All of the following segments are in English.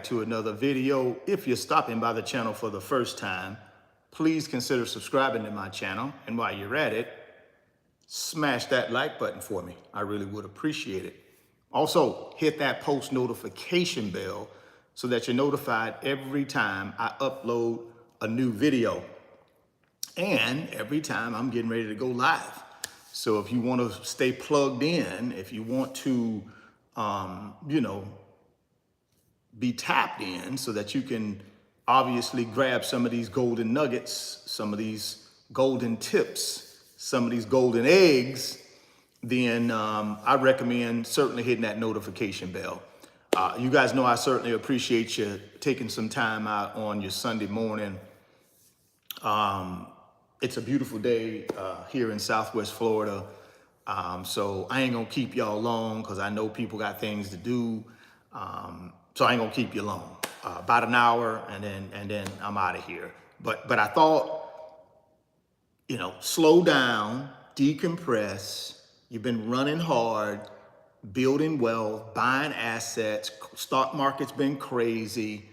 back to another video. If you're stopping by the channel for the first time, please consider subscribing to my channel. And while you're at it, smash that like button for me. I really would appreciate it. Also, hit that post notification bell so that you're notified every time I upload a new video and every time I'm getting ready to go live. So if you want to stay plugged in, if you want to, be tapped in so that you can obviously grab some of these golden nuggets, some of these golden tips, some of these golden eggs, then I recommend certainly hitting that notification bell. You guys know I certainly appreciate you taking some time out on your Sunday morning. It's a beautiful day here in Southwest Florida. So I ain't gonna keep y'all long because I know people got things to do. So I ain't gonna keep you long. About an hour and then I'm out of here. But I thought, slow down, decompress. You've been running hard, building wealth, buying assets. Stock market's been crazy.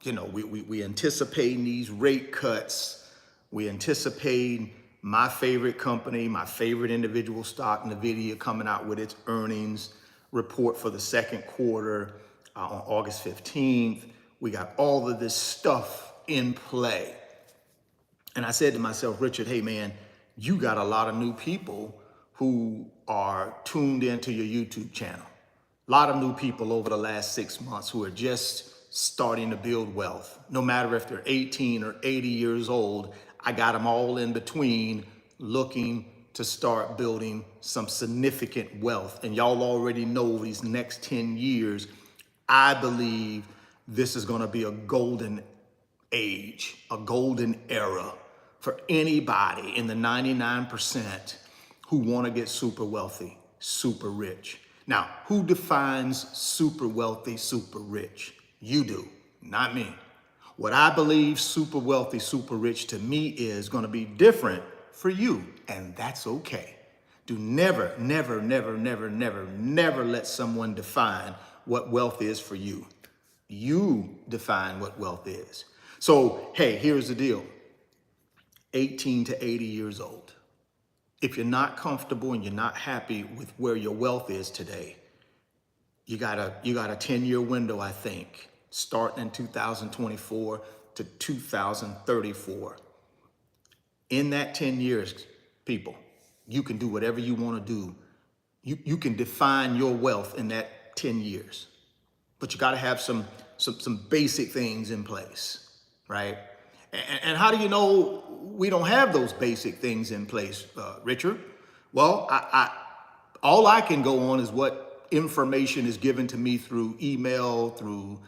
We anticipating these rate cuts. We anticipating my favorite company, my favorite individual stock, NVIDIA, coming out with its earnings report for the second quarter on August 15th. We got all of this stuff in play. And I said to myself, Richard, hey man, you got a lot of new people who are tuned into your YouTube channel. A lot of new people over the last 6 months who are just starting to build wealth. No matter if they're 18 or 80 years old, I got them all in between looking to start building some significant wealth. And y'all already know these next 10 years, I believe this is gonna be a golden age, a golden era for anybody in the 99% who wanna get super wealthy, super rich. Now, who defines super wealthy, super rich? You do, not me. What I believe super wealthy, super rich to me is gonna be different for you, and that's okay. Do never, never, never, never, never, never let someone define what wealth is for you. You define what wealth is. So, hey, here's the deal. 18 to 80 years old. If you're not comfortable and you're not happy with where your wealth is today, you got a 10-year window, I think, starting in 2024 to 2034. In that 10 years, people, you can do whatever you want to do. You can define your wealth in that 10 years. But you got to have some basic things in place, right? And how do you know we don't have those basic things in place, Richard? Well, all I can go on is what information is given to me through email, through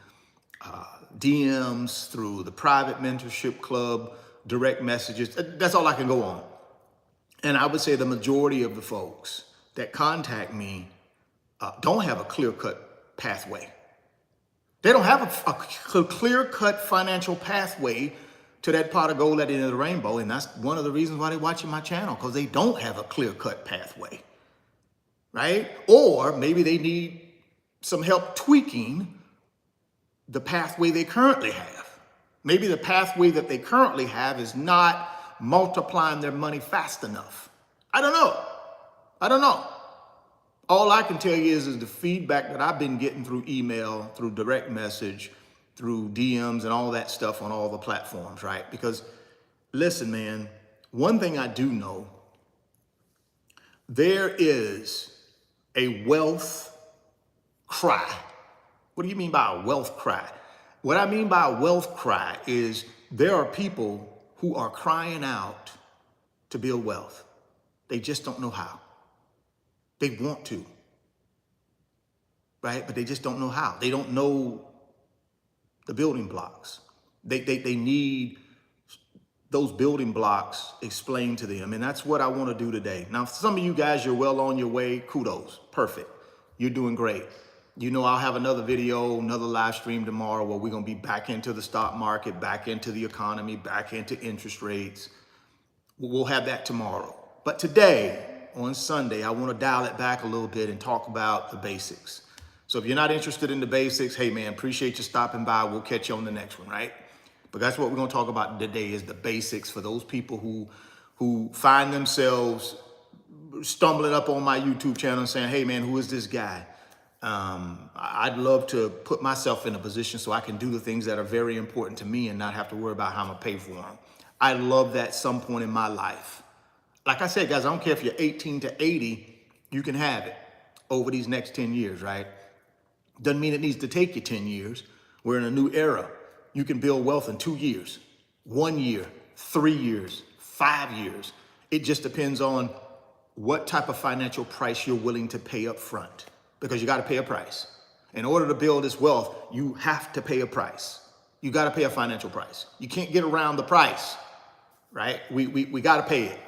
DMs, through the private mentorship club, direct messages. That's all I can go on. And I would say the majority of the folks that contact me don't have a clear-cut pathway. They don't have a clear-cut financial pathway to that pot of gold at the end of the rainbow. And that's one of the reasons why they're watching my channel, because they don't have a clear-cut pathway, right? Or maybe they need some help tweaking the pathway they currently have. Maybe the pathway that they currently have is not multiplying their money fast enough. I don't know. All I can tell you is the feedback that I've been getting through email, through direct message, through DMs and all that stuff on all the platforms, right? Because listen, man, one thing I do know, there is a wealth cry. What do you mean by a wealth cry? What I mean by a wealth cry is there are people who are crying out to build wealth. They just don't know how. They want to, right? But they just don't know how. They don't know the building blocks. They need those building blocks explained to them. And that's what I want to do today. Now, for some of you guys, you're well on your way. Kudos. Perfect. You're doing great. You know, I'll have another video, another live stream tomorrow where we're going to be back into the stock market, back into the economy, back into interest rates. We'll have that tomorrow. But today, on Sunday, I want to dial it back a little bit and talk about the basics. So if you're not interested in the basics, hey man, appreciate you stopping by. We'll catch you on the next one, right? But that's what we're gonna talk about today, is the basics for those people who find themselves stumbling up on my YouTube channel and saying, hey man, who is this guy? I'd love to put myself in a position so I can do the things that are very important to me and not have to worry about how I'm gonna pay for them. I love that at some point in my life. Like I said, guys, I don't care if you're 18 to 80, you can have it over these next 10 years, right? Doesn't mean it needs to take you 10 years. We're in a new era. You can build wealth in 2 years, 1 year, 3 years, 5 years. It just depends on what type of financial price you're willing to pay up front, because you got to pay a price. In order to build this wealth, you have to pay a price. You got to pay a financial price. You can't get around the price, right? We got to pay it.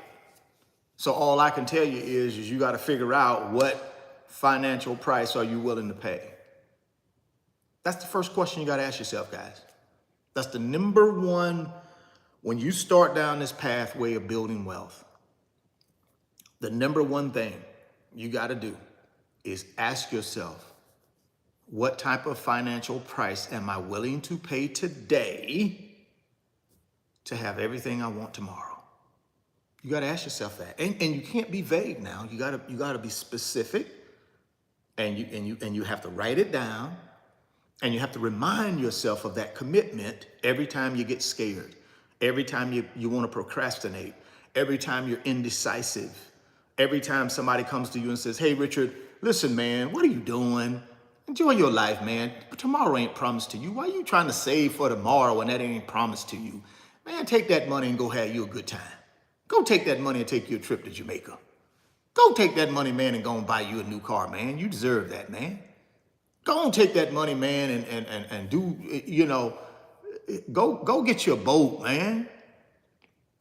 So all I can tell you is you got to figure out what financial price are you willing to pay. That's the first question you got to ask yourself, guys. That's the number one when you start down this pathway of building wealth. The number one thing you got to do is ask yourself, what type of financial price am I willing to pay today to have everything I want tomorrow? You got to ask yourself that. And you can't be vague now. You got to be specific, and you have to write it down, and you have to remind yourself of that commitment every time you get scared, every time you want to procrastinate, every time you're indecisive. Every time somebody comes to you and says, hey, Richard, listen, man, what are you doing? Enjoy your life, man. Tomorrow ain't promised to you. Why are you trying to save for tomorrow when that ain't promised to you? Man, take that money and go have you a good time. Go take that money and take you a trip to Jamaica. Go take that money, man, and go and buy you a new car, man. You deserve that, man. Go and take that money, man, and do, go get your boat, man.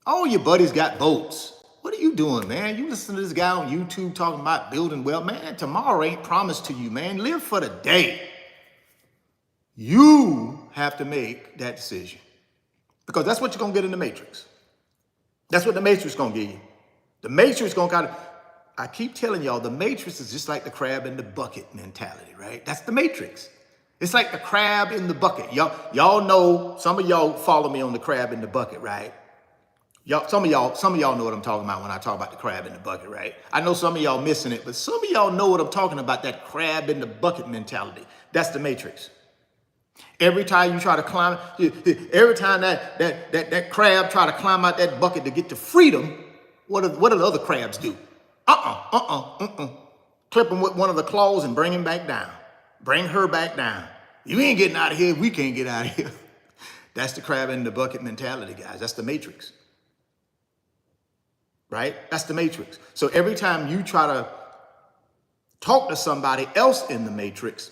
All your buddies got boats. What are you doing, man? You listen to this guy on YouTube talking about building wealth. Man, tomorrow ain't promised to you, man. Live for the day. You have to make that decision, because that's what you're going to get in the matrix. That's what the matrix is going to give you. The matrix going to I keep telling y'all, the matrix is just like the crab in the bucket mentality, right? That's the matrix. It's like the crab in the bucket. Y'all know, some of y'all follow me on the crab in the bucket, right? Some of y'all know what I'm talking about when I talk about the crab in the bucket, right? I know some of y'all missing it, but some of y'all know what I'm talking about, that crab in the bucket mentality. That's the matrix. Every time you try to climb, every time that crab try to climb out that bucket to get to freedom, what do the other crabs do? Clip him with one of the claws and bring him back down. Bring her back down. You ain't getting out of here. We can't get out of here. That's the crab in the bucket mentality, guys. That's the matrix. Right? That's the matrix. So every time you try to talk to somebody else in the matrix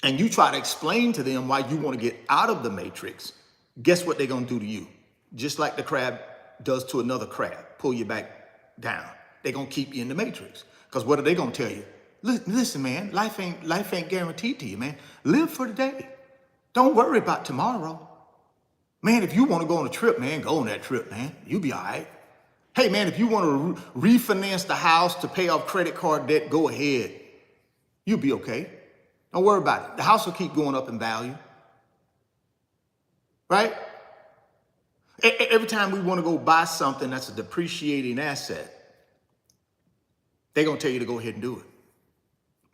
and you try to explain to them why you want to get out of the matrix, guess what they're going to do to you? Just like the crab does to another crab, pull you back down. They're going to keep you in the matrix. Because what are they going to tell you? Listen, man, life ain't guaranteed to you, man. Live for the day. Don't worry about tomorrow. Man, if you want to go on a trip, man, go on that trip, man. You'll be all right. Hey, man, if you want to refinance the house to pay off credit card debt, go ahead. You'll be okay. Don't worry about it. The house will keep going up in value. Right? Every time we want to go buy something that's a depreciating asset, they're going to tell you to go ahead and do it.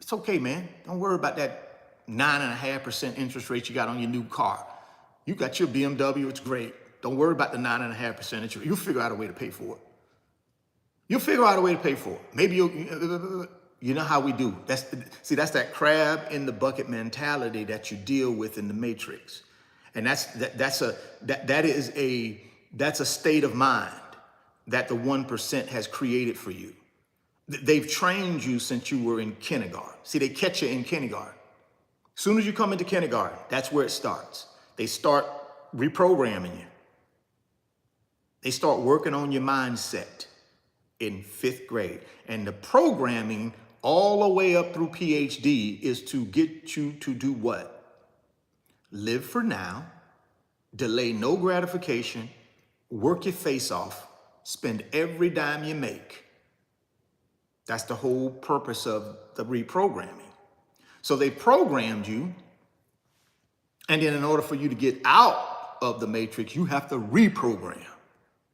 It's okay, man. Don't worry about that 9.5% interest rate you got on your new car. You got your BMW. It's great. Don't worry about the 9.5% interest. You'll figure out a way to pay for it. You'll figure out a way to pay for it. Maybe you know how we do. That's that crab in the bucket mentality that you deal with in the matrix. And that's a state of mind that the 1% has created for you. They've trained you since you were in kindergarten. See, they catch you in kindergarten. As soon as you come into kindergarten, that's where it starts. They start reprogramming you. They start working on your mindset in 5th grade. And the programming all the way up through PhD is to get you to do what? Live for now, delay no gratification, work your face off, spend every dime you make. That's the whole purpose of the reprogramming. So they programmed you, and then in order for you to get out of the matrix, you have to reprogram.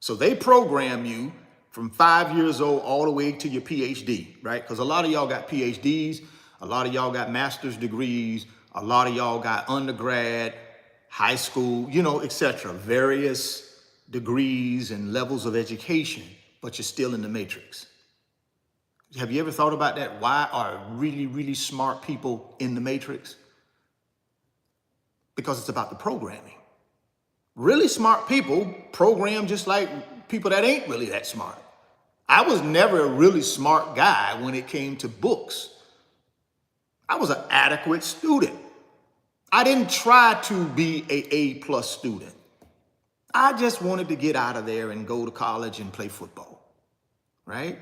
So they program you from 5 years old all the way to your PhD, right? Because a lot of y'all got PhDs, a lot of y'all got master's degrees, a lot of y'all got undergrad, high school, etc. Various degrees and levels of education, but you're still in the matrix. Have you ever thought about that? Why are really, really smart people in the matrix? Because it's about the programming. Really smart people program just like people that ain't really that smart. I was never a really smart guy when it came to books. I was an adequate student. I didn't try to be an A+ student. I just wanted to get out of there and go to college and play football, right?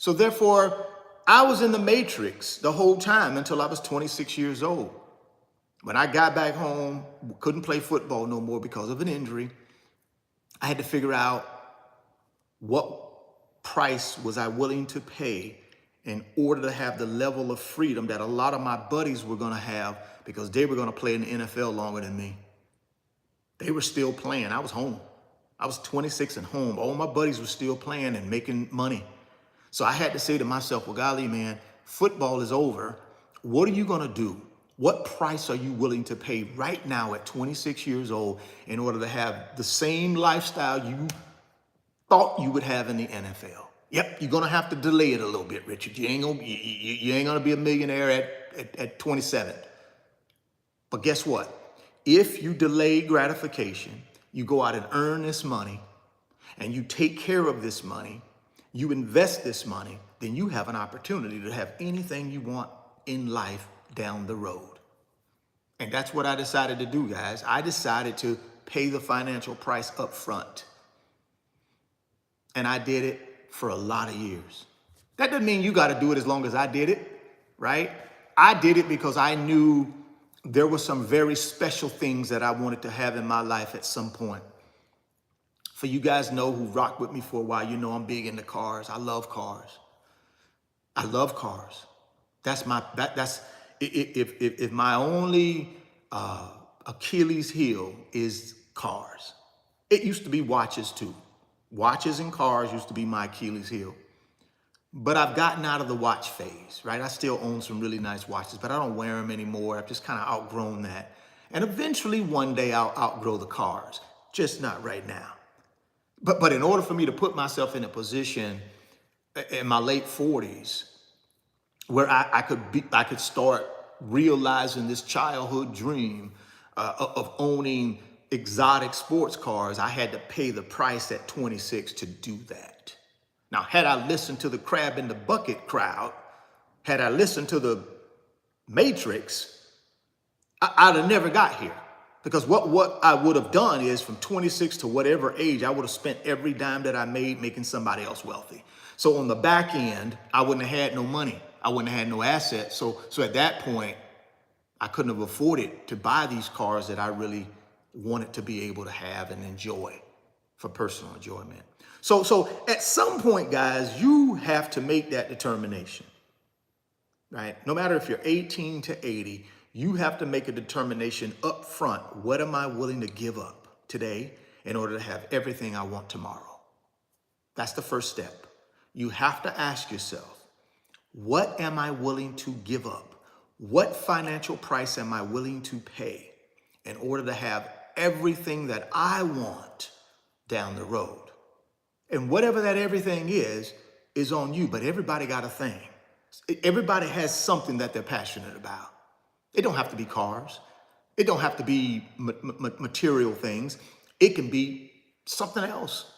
So therefore, I was in the matrix the whole time until I was 26 years old. When I got back home, couldn't play football no more because of an injury. I had to figure out what price was I willing to pay in order to have the level of freedom that a lot of my buddies were going to have, because they were going to play in the NFL longer than me. They were still playing. I was home. I was 26 and home. All my buddies were still playing and making money. So I had to say to myself, well, golly, man, football is over. What are you going to do? What price are you willing to pay right now at 26 years old in order to have the same lifestyle you thought you would have in the NFL? Yep, you're going to have to delay it a little bit, Richard. You ain't going to be a millionaire at 27. But guess what? If you delay gratification, you go out and earn this money, and you take care of this money, you invest this money, then you have an opportunity to have anything you want in life down the road. And that's what I decided to do, guys. I decided to pay the financial price up front. And I did it for a lot of years. That doesn't mean you got to do it as long as I did it, right? I did it because I knew there were some very special things that I wanted to have in my life at some point. For you guys know who rocked with me for a while, you know I'm big into cars. I love cars. I love cars. If my only Achilles heel is cars. It used to be watches too. Watches and cars used to be my Achilles heel. But I've gotten out of the watch phase, right? I still own some really nice watches, but I don't wear them anymore. I've just kind of outgrown that. And eventually one day I'll outgrow the cars, just not right now. But in order for me to put myself in a position in my late 40s where I could start realizing this childhood dream of owning exotic sports cars, I had to pay the price at 26 to do that. Now, had I listened to the crab in the bucket crowd, had I listened to the Matrix, I'd have never got here. Because what I would have done is from 26 to whatever age, I would have spent every dime that I made making somebody else wealthy. So on the back end, I wouldn't have had no money. I wouldn't have had no assets. So at that point, I couldn't have afforded to buy these cars that I really wanted to be able to have and enjoy for personal enjoyment. So at some point, guys, you have to make that determination, right? No matter if you're 18 to 80, you have to make a determination up front. What am I willing to give up today in order to have everything I want tomorrow? That's the first step. You have to ask yourself, what am I willing to give up? What financial price am I willing to pay in order to have everything that I want down the road? And whatever that everything is on you, but everybody got a thing. Everybody has something that they're passionate about. It don't have to be cars. It don't have to be material things. It can be something else.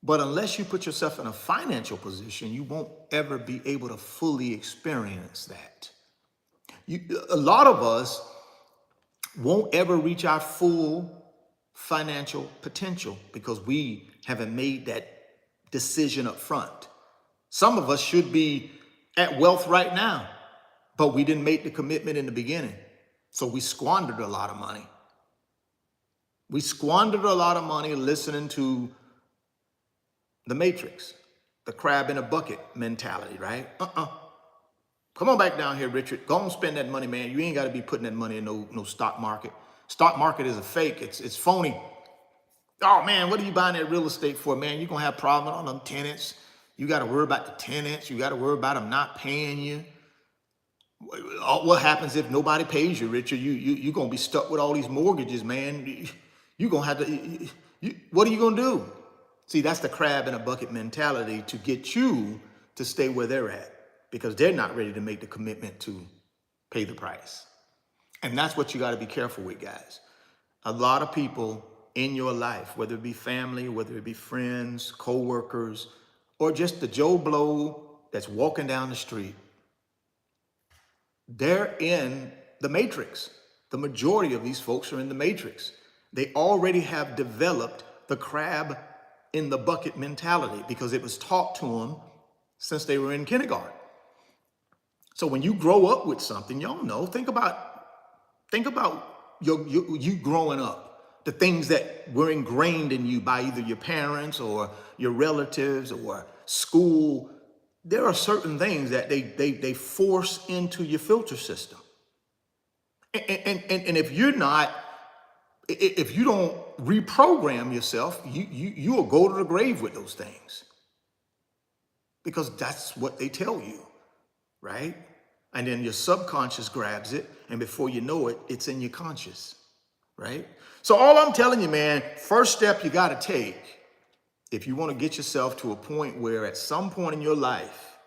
But unless you put yourself in a financial position, you won't ever be able to fully experience that. A lot of us won't ever reach our full financial potential because we haven't made that decision up front. Some of us should be at wealth right now, but we didn't make the commitment in the beginning. So we squandered a lot of money. We squandered a lot of money listening to the Matrix, the crab in a bucket mentality, right? Come on back down here, Richard. Go and spend that money, man. You ain't got to be putting that money in no stock market. Stock market is a fake. It's phony. Oh man, what are you buying that real estate for, man? You're gonna have problems on them tenants. You got to worry about the tenants. You got to worry about them not paying you. What happens if nobody pays you, Richard? You're gonna be stuck with all these mortgages, man. You're gonna have to. What are you gonna do? See, that's the crab in a bucket mentality to get you to stay where they're at because they're not ready to make the commitment to pay the price. And that's what you got to be careful with, guys. A lot of people in your life, whether it be family, whether it be friends, co-workers, or just the Joe Blow that's walking down the street, they're in the matrix. The majority of these folks are in the matrix. They already have developed the crab in the bucket mentality because it was taught to them since they were in kindergarten. So when you grow up with something, y'all know, think about you growing up, the things that were ingrained in you by either your parents or your relatives or school. There are certain things that they force into your filter system. And if you don't reprogram yourself, you will go to the grave with those things because that's what they tell you, right? And then your subconscious grabs it, and before you know it, it's in your conscious, right? So all I'm telling you, man, first step you got to take if you want to get yourself to a point where at some point in your life,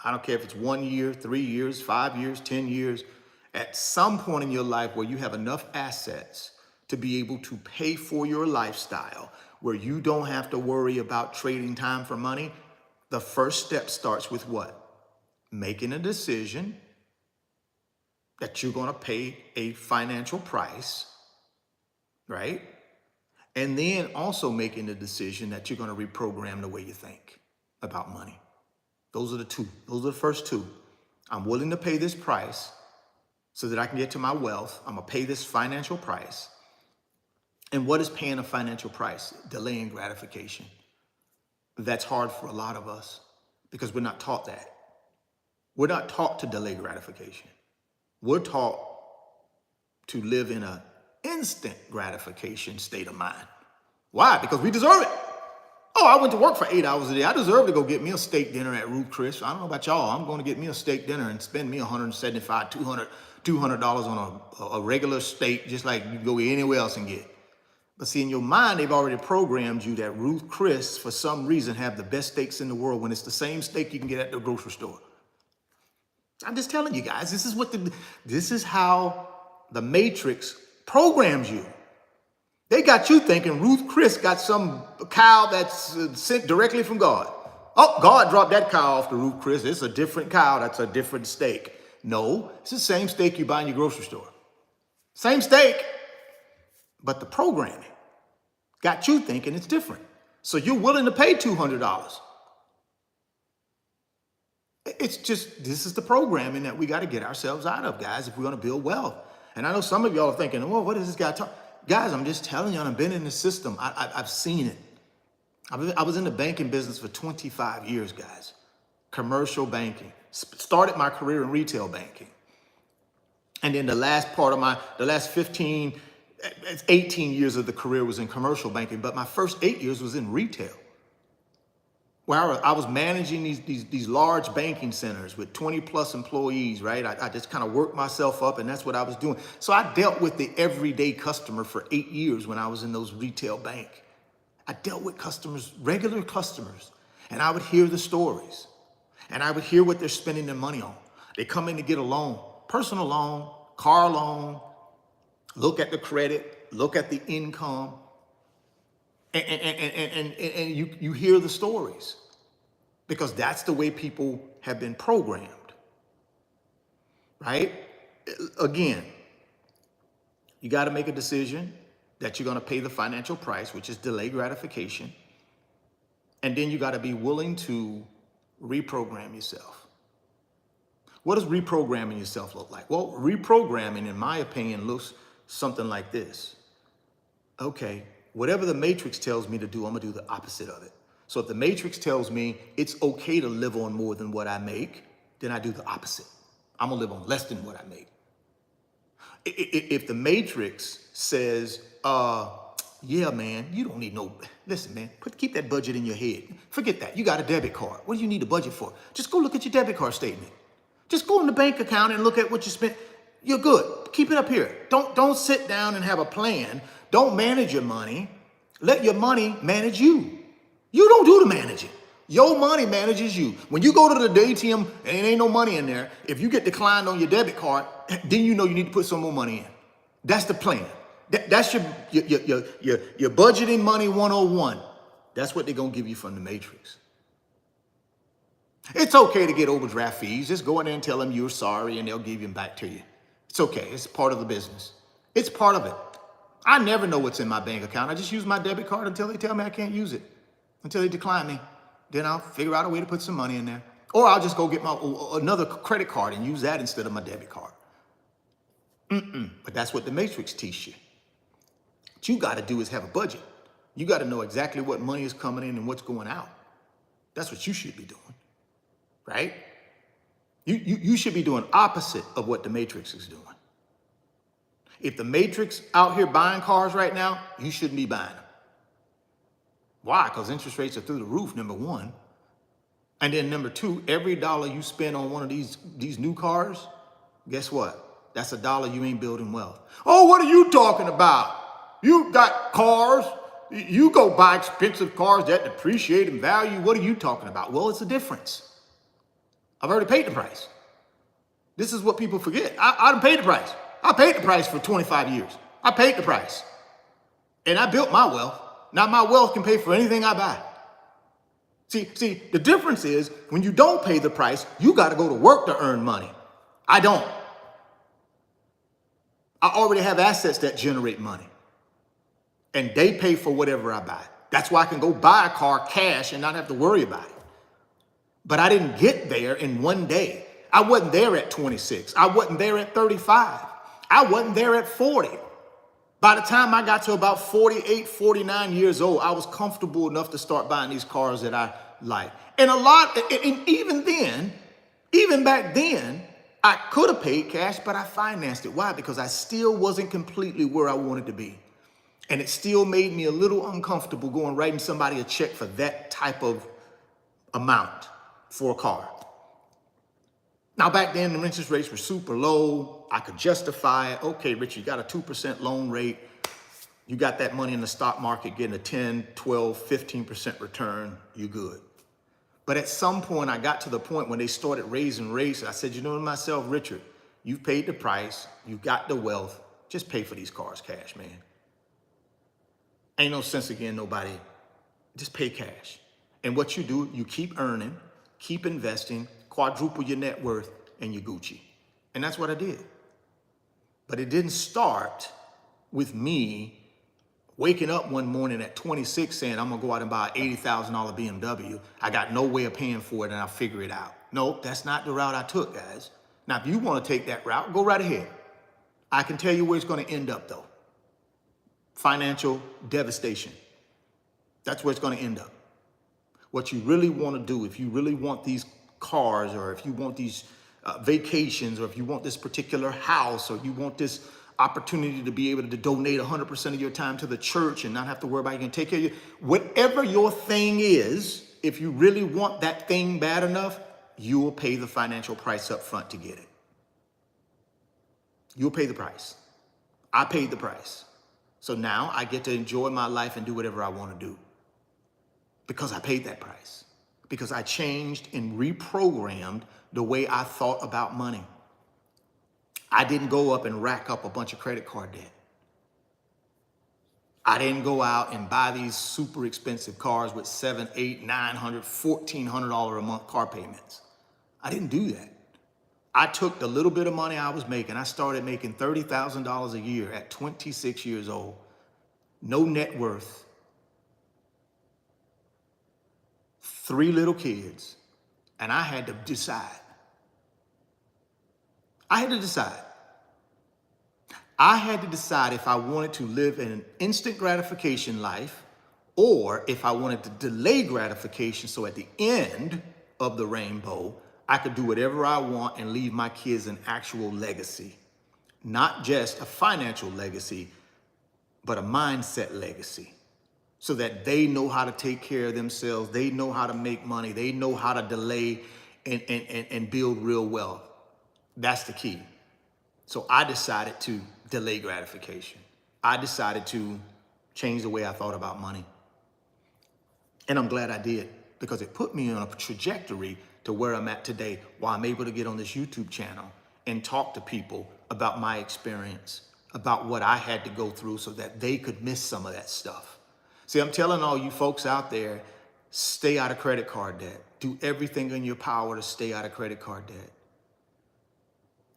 I don't care if it's 1 year, 3 years, 5 years, 10 years, at some point in your life where you have enough assets to be able to pay for your lifestyle, where you don't have to worry about trading time for money, the first step starts with what? Making a decision that you're going to pay a financial price, right? And then also making the decision that you're going to reprogram the way you think about money. Those are the two. Those are the first two. I'm willing to pay this price so that I can get to my wealth. I'm going to pay this financial price. And what is paying a financial price? Delaying gratification. That's hard for a lot of us because we're not taught that. We're not taught to delay gratification. We're taught to live in an instant gratification state of mind. Why? Because we deserve it. Oh, I went to work for 8 hours a day. I deserve to go get me a steak dinner at Ruth Chris. I don't know about y'all. I'm going to get me a steak dinner and spend me $175, $200 on a regular steak, just like you can go anywhere else and get. But see, in your mind, they've already programmed you that Ruth Chris, for some reason, have the best steaks in the world when it's the same steak you can get at the grocery store. I'm just telling you guys, this is how the Matrix programs you. They got you thinking Ruth Chris got some cow that's sent directly from God. Oh, God dropped that cow off to Ruth Chris. It's a different cow. That's a different steak. No, it's the same steak you buy in your grocery store. Same steak, but the programming got you thinking it's different. So you're willing to pay $200. It's just, this is the programming that we got to get ourselves out of, guys, if we're going to build wealth. And I know some of y'all are thinking, well, what is this guy talking? Guys, I'm just telling you, I've been in the system. I've seen it. I was in the banking business for 25 years, guys. Commercial banking. Started my career in retail banking. And then the last 18 years of the career was in commercial banking. But my first 8 years was in retail, where I was managing these large banking centers with 20 plus employees, right? I just kind of worked myself up, and that's what I was doing. So I dealt with the everyday customer for 8 years when I was in those retail bank. I dealt with customers, regular customers, and I would hear the stories, and I would hear what they're spending their money on. They come in to get a loan, personal loan, car loan, look at the credit, look at the income, and you hear the stories because that's the way people have been programmed, right? Again, you got to make a decision that you're going to pay the financial price, which is delay gratification. And then you got to be willing to reprogram yourself. What does reprogramming yourself look like? Well, reprogramming, in my opinion, looks something like this. Okay, whatever the matrix tells me to do, I'm gonna do the opposite of it. So if the matrix tells me it's okay to live on more than what I make, then I do the opposite. I'm gonna live on less than what I make. If the matrix says, yeah, man, you don't need no, listen, man, keep that budget in your head. Forget that. You got a debit card. What do you need a budget for? Just go look at your debit card statement. Just go in the bank account and look at what you spent. You're good. Keep it up here. Don't sit down and have a plan. Don't manage your money. Let your money manage you. You don't do the managing. Your money manages you. When you go to the ATM and there ain't no money in there, if you get declined on your debit card, then you know you need to put some more money in. That's the plan. That's your budgeting money 101. That's what they're gonna give you from the matrix. It's okay to get overdraft fees. Just go in there and tell them you're sorry and they'll give them back to you. It's okay. It's part of the business. It's part of it. I never know what's in my bank account. I just use my debit card until they tell me I can't use it, until they decline me. Then I'll figure out a way to put some money in there. Or I'll just go get another credit card and use that instead of my debit card. But that's what the matrix teaches you. What you got to do is have a budget. You got to know exactly what money is coming in and what's going out. That's what you should be doing, right? You should be doing opposite of what the matrix is doing. If the matrix out here buying cars right now, you shouldn't be buying them. Why? Because interest rates are through the roof, number one. And then number two, every dollar you spend on one of these new cars, guess what? That's a dollar you ain't building wealth. Oh, what are you talking about? You got cars. You go buy expensive cars that depreciate in value. What are you talking about? Well, it's a difference. I've already paid the price. This is what people forget. I done paid the price. I paid the price for 25 years. I paid the price. And I built my wealth. Now my wealth can pay for anything I buy. See, the difference is when you don't pay the price, you got to go to work to earn money. I don't. I already have assets that generate money. And they pay for whatever I buy. That's why I can go buy a car cash and not have to worry about it. But I didn't get there in one day. I wasn't there at 26. I wasn't there at 35. I wasn't there at 40. By the time I got to about 48, 49 years old, I was comfortable enough to start buying these cars that I like. And even then, even back then, I could have paid cash, but I financed it. Why? Because I still wasn't completely where I wanted to be. And it still made me a little uncomfortable going writing somebody a check for that type of amount for a car. Now, back then, the interest rates were super low. I could justify it. Okay, Rich, you got a 2% loan rate. You got that money in the stock market getting a 10, 12, 15% return. You good. But at some point, I got to the point when they started raising rates. I said, you know to myself, Richard, you've paid the price. You got the wealth. Just pay for these cars cash, man. Ain't no sense again, nobody. Just pay cash. And what you do, you keep earning, keep investing, quadruple your net worth, and you're Gucci. And that's what I did. But it didn't start with me waking up one morning at 26 saying, I'm gonna go out and buy an $80,000 BMW. I got no way of paying for it and I'll figure it out. No, that's not the route I took, guys. Now, if you wanna take that route, go right ahead. I can tell you where it's gonna end up though. Financial devastation. That's where it's gonna end up. What you really wanna do, if you really want these cars, or if you want these vacations, or if you want this particular house, or you want this opportunity to be able to donate 100% of your time to the church and not have to worry about you can take care of you. Whatever your thing is, if you really want that thing bad enough, you will pay the financial price up front to get it. You'll pay the price. I paid the price. So now I get to enjoy my life and do whatever I want to do because I paid that price. Because I changed and reprogrammed the way I thought about money. I didn't go up and rack up a bunch of credit card debt. I didn't go out and buy these super expensive cars with $700, $800, $900, $1,400 a month car payments. I didn't do that. I took the little bit of money I was making. I started making $30,000 a year at 26 years old. No net worth. 3 little kids. And I had to decide. I had to decide if I wanted to live in an instant gratification life or if I wanted to delay gratification so at the end of the rainbow, I could do whatever I want and leave my kids an actual legacy. Not just a financial legacy, but a mindset legacy. So that they know how to take care of themselves. They know how to make money. They know how to delay and build real wealth. That's the key. So I decided to delay gratification. I decided to change the way I thought about money. And I'm glad I did, because it put me on a trajectory to where I'm at today, while I'm able to get on this YouTube channel and talk to people about my experience, about what I had to go through so that they could miss some of that stuff. See, I'm telling all you folks out there, stay out of credit card debt. Do everything in your power to stay out of credit card debt.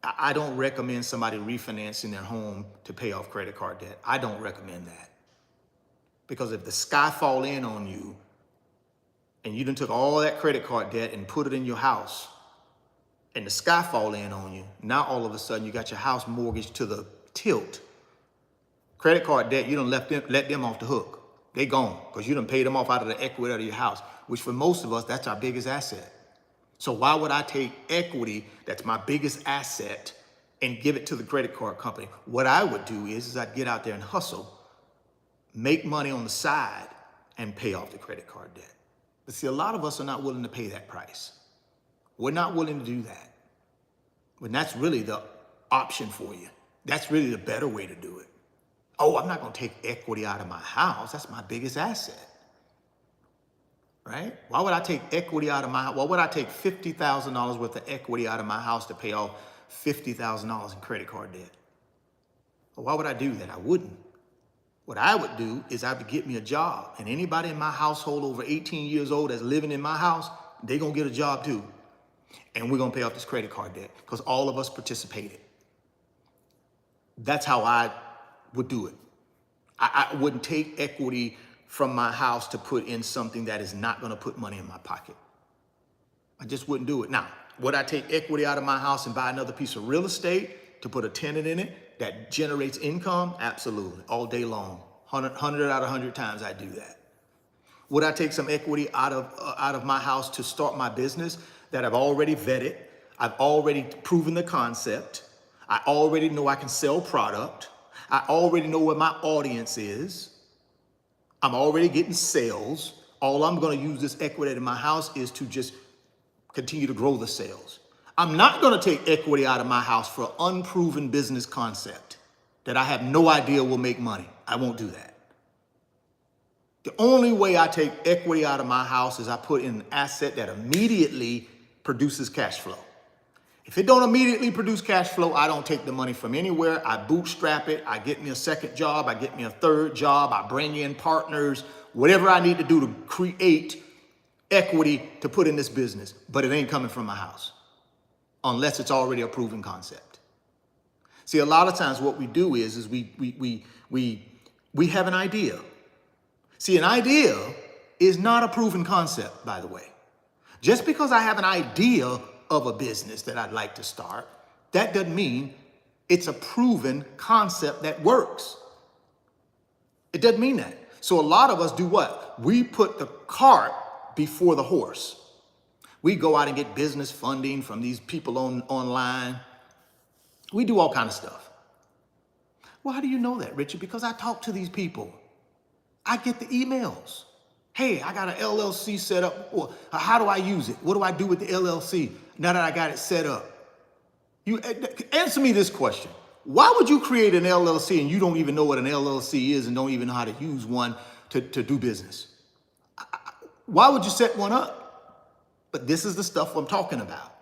I don't recommend somebody refinancing their home to pay off credit card debt. I don't recommend that. Because if the sky fall in on you and you done took all that credit card debt and put it in your house and the sky fall in on you, now all of a sudden you got your house mortgaged to the tilt. Credit card debt, you done let them off the hook. They gone, because you done paid them off out of the equity of your house, which for most of us, that's our biggest asset. So why would I take equity that's my biggest asset and give it to the credit card company? What I would do is I'd get out there and hustle, make money on the side, and pay off the credit card debt. But see, a lot of us are not willing to pay that price. We're not willing to do that. But that's really the option for you. That's really the better way to do it. Oh, I'm not going to take equity out of my house. That's my biggest asset. Right? Why would I take equity out of my house? Why would I take $50,000 worth of equity out of my house to pay off $50,000 in credit card debt? Well, why would I do that? I wouldn't. What I would do is I would get me a job. And anybody in my household over 18 years old that's living in my house, they're going to get a job too. And we're going to pay off this credit card debt because all of us participated. That's how I would do it. I wouldn't take equity from my house to put in something that is not going to put money in my pocket. I just wouldn't do it. Now, would I take equity out of my house and buy another piece of real estate to put a tenant in it that generates income? Absolutely. All day long. 100 out of 100 times I do that. Would I take some equity out of my house to start my business that I've already vetted? I've already proven the concept. I already know I can sell product. I already know what my audience is. I'm already getting sales. All I'm going to use this equity in my house is to just continue to grow the sales. I'm not going to take equity out of my house for an unproven business concept that I have no idea will make money. I won't do that. The only way I take equity out of my house is I put in an asset that immediately produces cash flow. If it don't immediately produce cash flow, I don't take the money from anywhere. I bootstrap it. I get me a second job. I get me a third job. I bring in partners, whatever I need to do to create equity to put in this business. But it ain't coming from my house unless it's already a proven concept. See, a lot of times what we do is we have an idea. See, an idea is not a proven concept, by the way. Just because I have an idea of a business that I'd like to start, that doesn't mean it's a proven concept that works. It doesn't mean that. So a lot of us do what? We put the cart before the horse. We go out and get business funding from these people online. We do all kinds of stuff. Well, how do you know that, Richard? Because I talk to these people. I get the emails. Hey, I got an LLC set up. Well, how do I use it? What do I do with the LLC now that I got it set up? You answer me this question. Why would you create an LLC and you don't even know what an LLC is and don't even know how to use one to do business? Why would you set one up? But this is the stuff I'm talking about.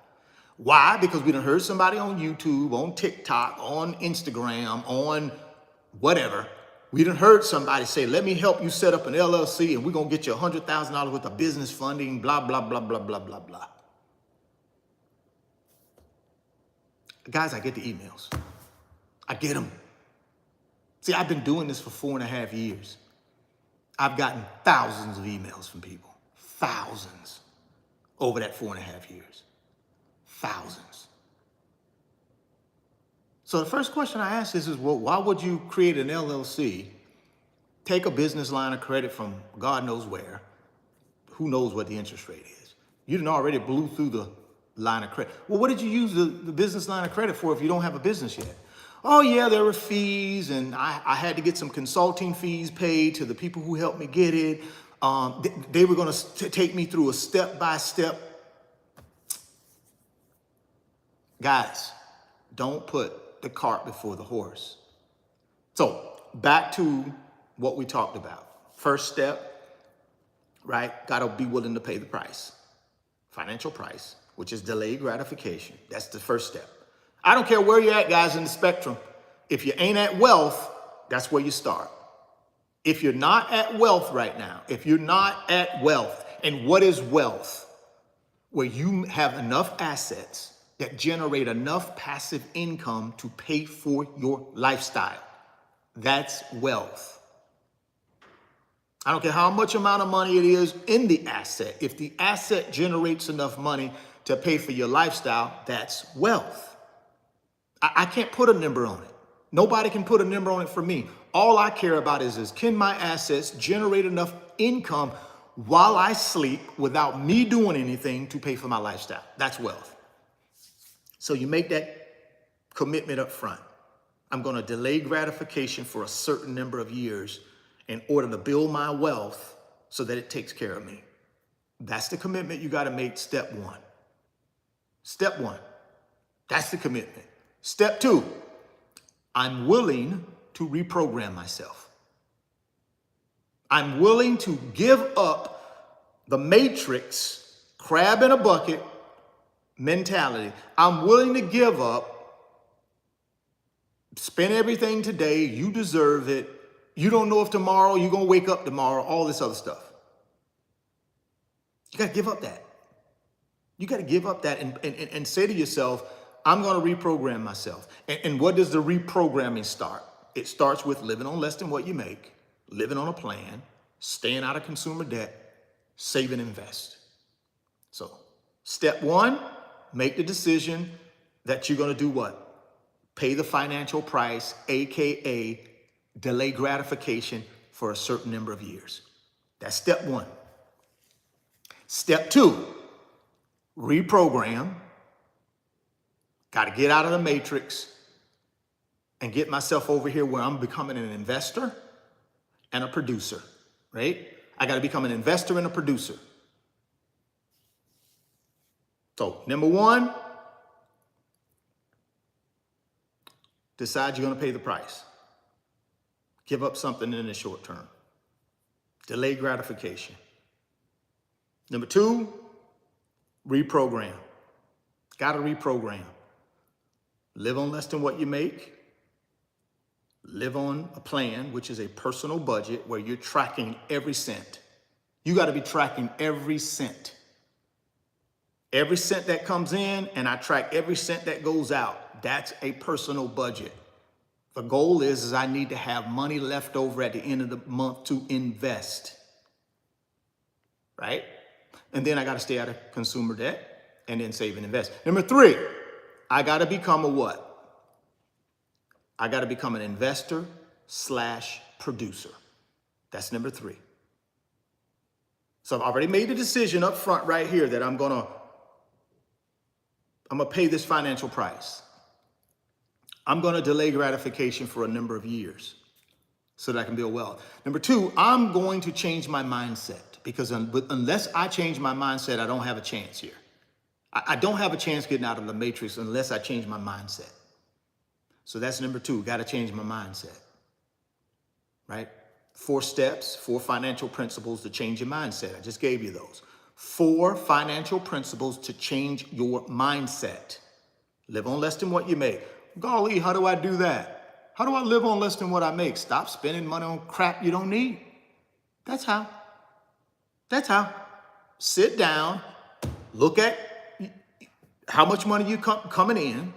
Why? Because we done heard somebody on YouTube, on TikTok, on Instagram, on whatever. We done heard somebody say, let me help you set up an LLC and we're going to get you $100,000 worth of business funding, blah, blah, blah, blah, blah, blah, blah. Guys, I get the emails. I get them. See, I've been doing this for 4.5 years. I've gotten thousands of emails from people. Thousands over that 4.5 years. Thousands. So the first question I ask is, well, why would you create an LLC, take a business line of credit from God knows where, who knows what the interest rate is? You done already blew through line of credit. Well, what did you use the business line of credit for if you don't have a business yet? Oh yeah, there were fees, and I had to get some consulting fees paid to the people who helped me get it. They were going to take me through a step-by-step. Guys, don't put the cart before the horse. So back to what we talked about. First step, right? Got to be willing to pay the price. Financial price, which is delayed gratification. That's the first step. I don't care where you're at, guys, in the spectrum. If you ain't at wealth, that's where you start. If you're not at wealth right now, if you're not at wealth, and what is wealth? Where you have enough assets that generate enough passive income to pay for your lifestyle. That's wealth. I don't care how much amount of money it is in the asset. If the asset generates enough money to pay for your lifestyle, that's wealth. I can't put a number on it. Nobody can put a number on it for me. All I care about is can my assets generate enough income while I sleep without me doing anything to pay for my lifestyle? That's wealth. So you make that commitment up front. I'm going to delay gratification for a certain number of years in order to build my wealth so that it takes care of me. That's the commitment you got to make, step one. Step one. That's the commitment. Step two, I'm willing to reprogram myself. I'm willing to give up the matrix, crab in a bucket mentality. I'm willing to give up, spend everything today, you deserve it. You don't know if tomorrow you're going to wake up tomorrow, all this other stuff. You got to give up that. You got to give up that and say to yourself, I'm going to reprogram myself. And what does the reprogramming start? It starts with living on less than what you make, living on a plan, staying out of consumer debt, save and invest. So step one, make the decision that you're going to do what? Pay the financial price, AKA delay gratification for a certain number of years. That's step one. Step two, reprogram. Got to get out of the matrix and get myself over here where I'm becoming an investor and a producer, right? I got to become an investor and a producer. So, number one, decide you're going to pay the price. Give up something in the short term. Delay gratification. Number two, reprogram. Got to reprogram. Live on less than what you make. Live on a plan, which is a personal budget where you're tracking every cent. You got to be tracking every cent. Every cent that comes in, and I track every cent that goes out. That's a personal budget. The goal is I need to have money left over at the end of the month to invest. Right? And then I got to stay out of consumer debt and then save and invest. Number three, I got to become a what? I got to become an investor / producer. That's number three. So I've already made the decision up front right here that I'm going to pay this financial price. I'm going to delay gratification for a number of years so that I can build wealth. Number two, I'm going to change my mindset because unless I change my mindset, I don't have a chance here. I don't have a chance getting out of the matrix unless I change my mindset. So that's number two, got to change my mindset, right? 4 steps, 4 financial principles to change your mindset. I just gave you those. 4 financial principles to change your mindset. Live on less than what you make. Golly, how do I do that? How do I live on less than what I make? Stop spending money on crap you don't need. That's how. That's how. Sit down, look at how much money you coming in,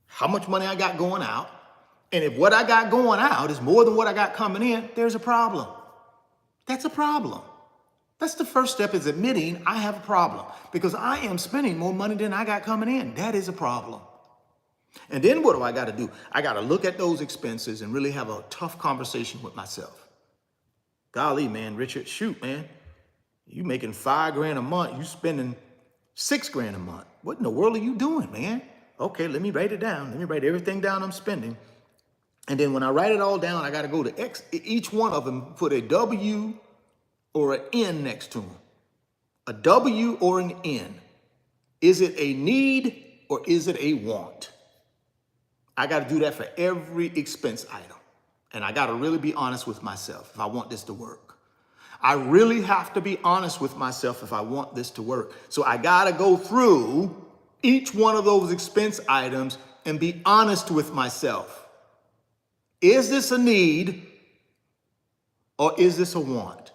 how much money I got going out, and if what I got going out is more than what I got coming in, there's a problem. That's a problem. That's the first step, is admitting I have a problem because I am spending more money than I got coming in. That is a problem. And then what do I got to do? I got to look at those expenses and really have a tough conversation with myself. Golly, man, Richard, shoot, man, you making $5 grand a month, you spending $6 grand a month. What in the world are you doing, man? Okay, let me write it down. Let me write everything down I'm spending. And then when I write it all down, I got to go to each one of them, put a W or an N next to them. A W or an N. Is it a need or is it a want? I got to do that for every expense item. And I got to really be honest with myself if I want this to work. I really have to be honest with myself if I want this to work. So I got to go through each one of those expense items and be honest with myself. Is this a need or is this a want?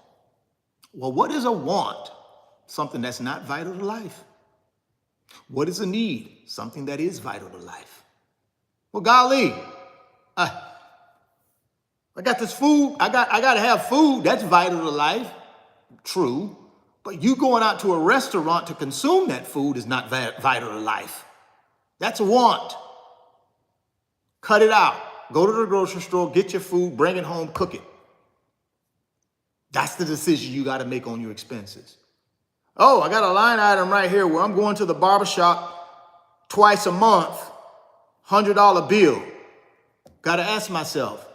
Well, what is a want? Something that's not vital to life. What is a need? Something that is vital to life. Well, golly, I got this food. I got to have food. That's vital to life. True. But you going out to a restaurant to consume that food is not vital to life. That's a want. Cut it out. Go to the grocery store, get your food, bring it home, cook it. That's the decision you got to make on your expenses. Oh, I got a line item right here where I'm going to the barbershop twice a month, $100 bill. Got to ask myself,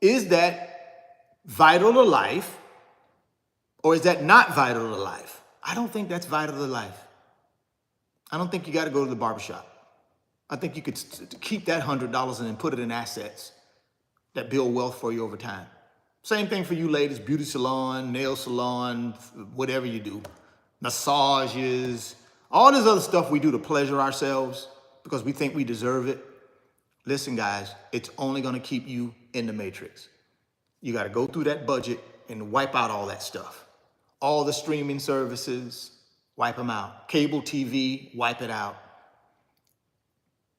is that vital to life or is that not vital to life? I don't think that's vital to life. I don't think you got to go to the barbershop. I think you could keep that $100 and then put it in assets that build wealth for you over time. Same thing for you ladies, beauty salon, nail salon, whatever you do, massages, all this other stuff we do to pleasure ourselves because we think we deserve it. Listen, guys, it's only going to keep you in the matrix. You got to go through that budget and wipe out all that stuff. All the streaming services, wipe them out. Cable TV, wipe it out.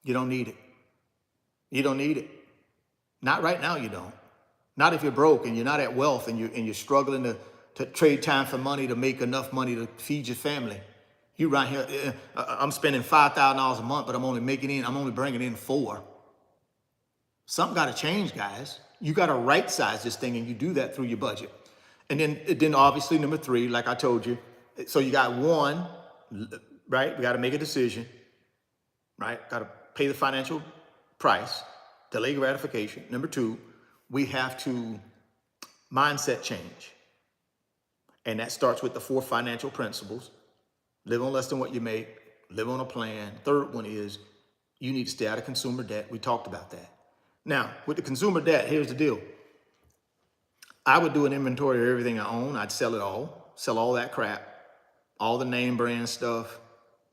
You don't need it. You don't need it. Not right now, you don't. Not if you're broke and you're not at wealth and you're struggling to trade time for money to make enough money to feed your family. You right here, I'm spending $5,000 a month, but I'm only bringing in $4,000. Something got to change, guys. You got to right size this thing, and you do that through your budget. And then obviously number 3, like I told you. So you got 1, right? We got to make a decision, right? Got to pay the financial price, delay gratification. Number 2, we have to mindset change. And that starts with the 4 financial principles. Live on less than what you make, live on a plan. Third one is you need to stay out of consumer debt. We talked about that. Now, with the consumer debt, here's the deal. I would do an inventory of everything I own. I'd sell it all, sell all that crap, all the name brand stuff,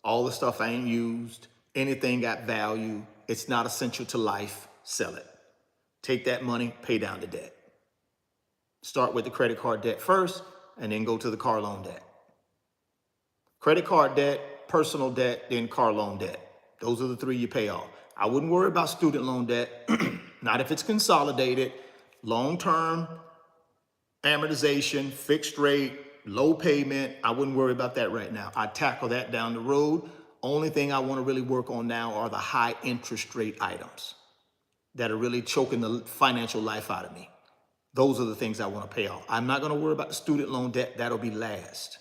all the stuff I ain't used, anything got value, it's not essential to life, sell it. Take that money, pay down the debt. Start with the credit card debt first, and then go to the car loan debt. Credit card debt, personal debt, then car loan debt. Those are the 3 you pay off. I wouldn't worry about student loan debt, not if it's consolidated, long-term amortization, fixed rate, low payment. I wouldn't worry about that right now. I'd tackle that down the road. Only thing I want to really work on now are the high interest rate items that are really choking the financial life out of me. Those are the things I want to pay off. I'm not going to worry about the student loan debt. That'll be last.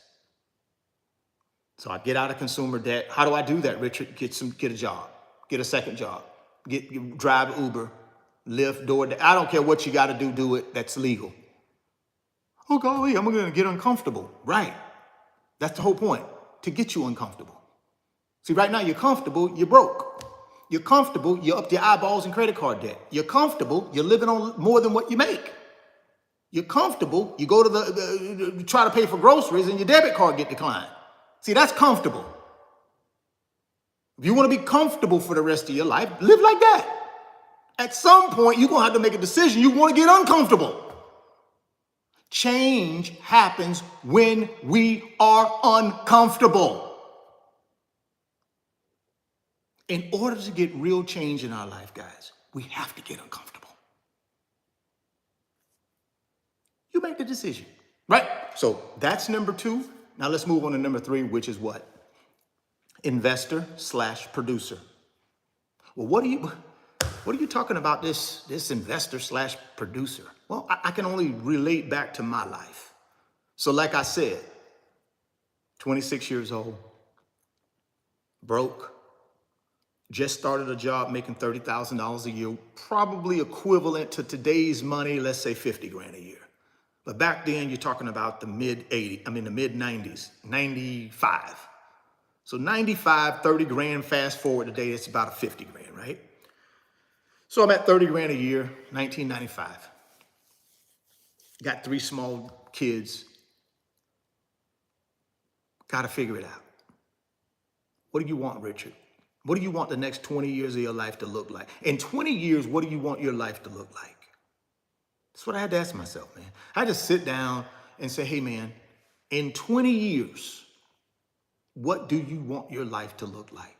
So I get out of consumer debt. How do I do that, Richard? Get a job, get a second job, drive Uber, Lyft, DoorDash. I don't care what you got to do it. That's legal. Oh, golly, I'm going to get uncomfortable. Right. That's the whole point, to get you uncomfortable. See, right now you're comfortable, you're broke. You're comfortable, you're up to your eyeballs in credit card debt. You're comfortable, you're living on more than what you make. You're comfortable, you go to try to pay for groceries and your debit card get declined. See, that's comfortable. If you want to be comfortable for the rest of your life, live like that. At some point, you're going to have to make a decision. You want to get uncomfortable. Change happens when we are uncomfortable. In order to get real change in our life, guys, we have to get uncomfortable. You make the decision, right? So that's number 2. Now let's move on to number 3, which is what? Investor/producer. Well, what are you talking about this investor/producer? Well, I can only relate back to my life. So like I said, 26 years old, broke, just started a job making $30,000 a year, probably equivalent to today's money, let's say 50 grand a year. But back then you're talking about the mid 90s, 95. So 95, 30 grand, fast forward today, it's about a 50 grand, right? So I'm at 30 grand a year, 1995. Got 3 small kids. Got to figure it out. What do you want, Richard? What do you want the next 20 years of your life to look like? In 20 years, what do you want your life to look like? That's what I had to ask myself, man. I had to sit down and say, hey, man, in 20 years, what do you want your life to look like?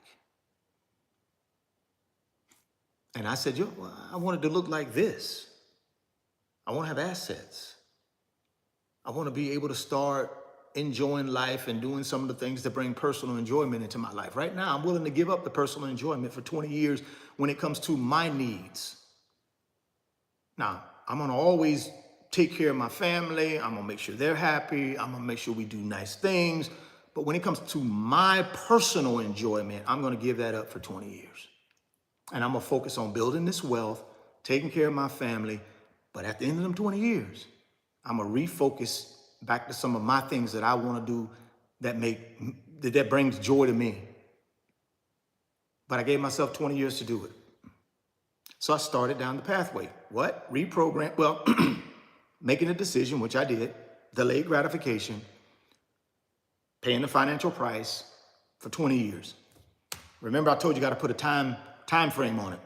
And I said, well, I want it to look like this. I want to have assets. I want to be able to start enjoying life and doing some of the things that bring personal enjoyment into my life. Right now, I'm willing to give up the personal enjoyment for 20 years when it comes to my needs. Now, I'm going to always take care of my family. I'm going to make sure they're happy. I'm going to make sure we do nice things. But when it comes to my personal enjoyment, I'm going to give that up for 20 years. And I'm going to focus on building this wealth, taking care of my family. But at the end of them 20 years, I'm going to refocus back to some of my things that I want to do that brings joy to me. But I gave myself 20 years to do it. So I started down the pathway. What? Reprogram. Well, making a decision, which I did, delayed gratification, paying the financial price for 20 years. Remember, I told you got to put a time frame on it.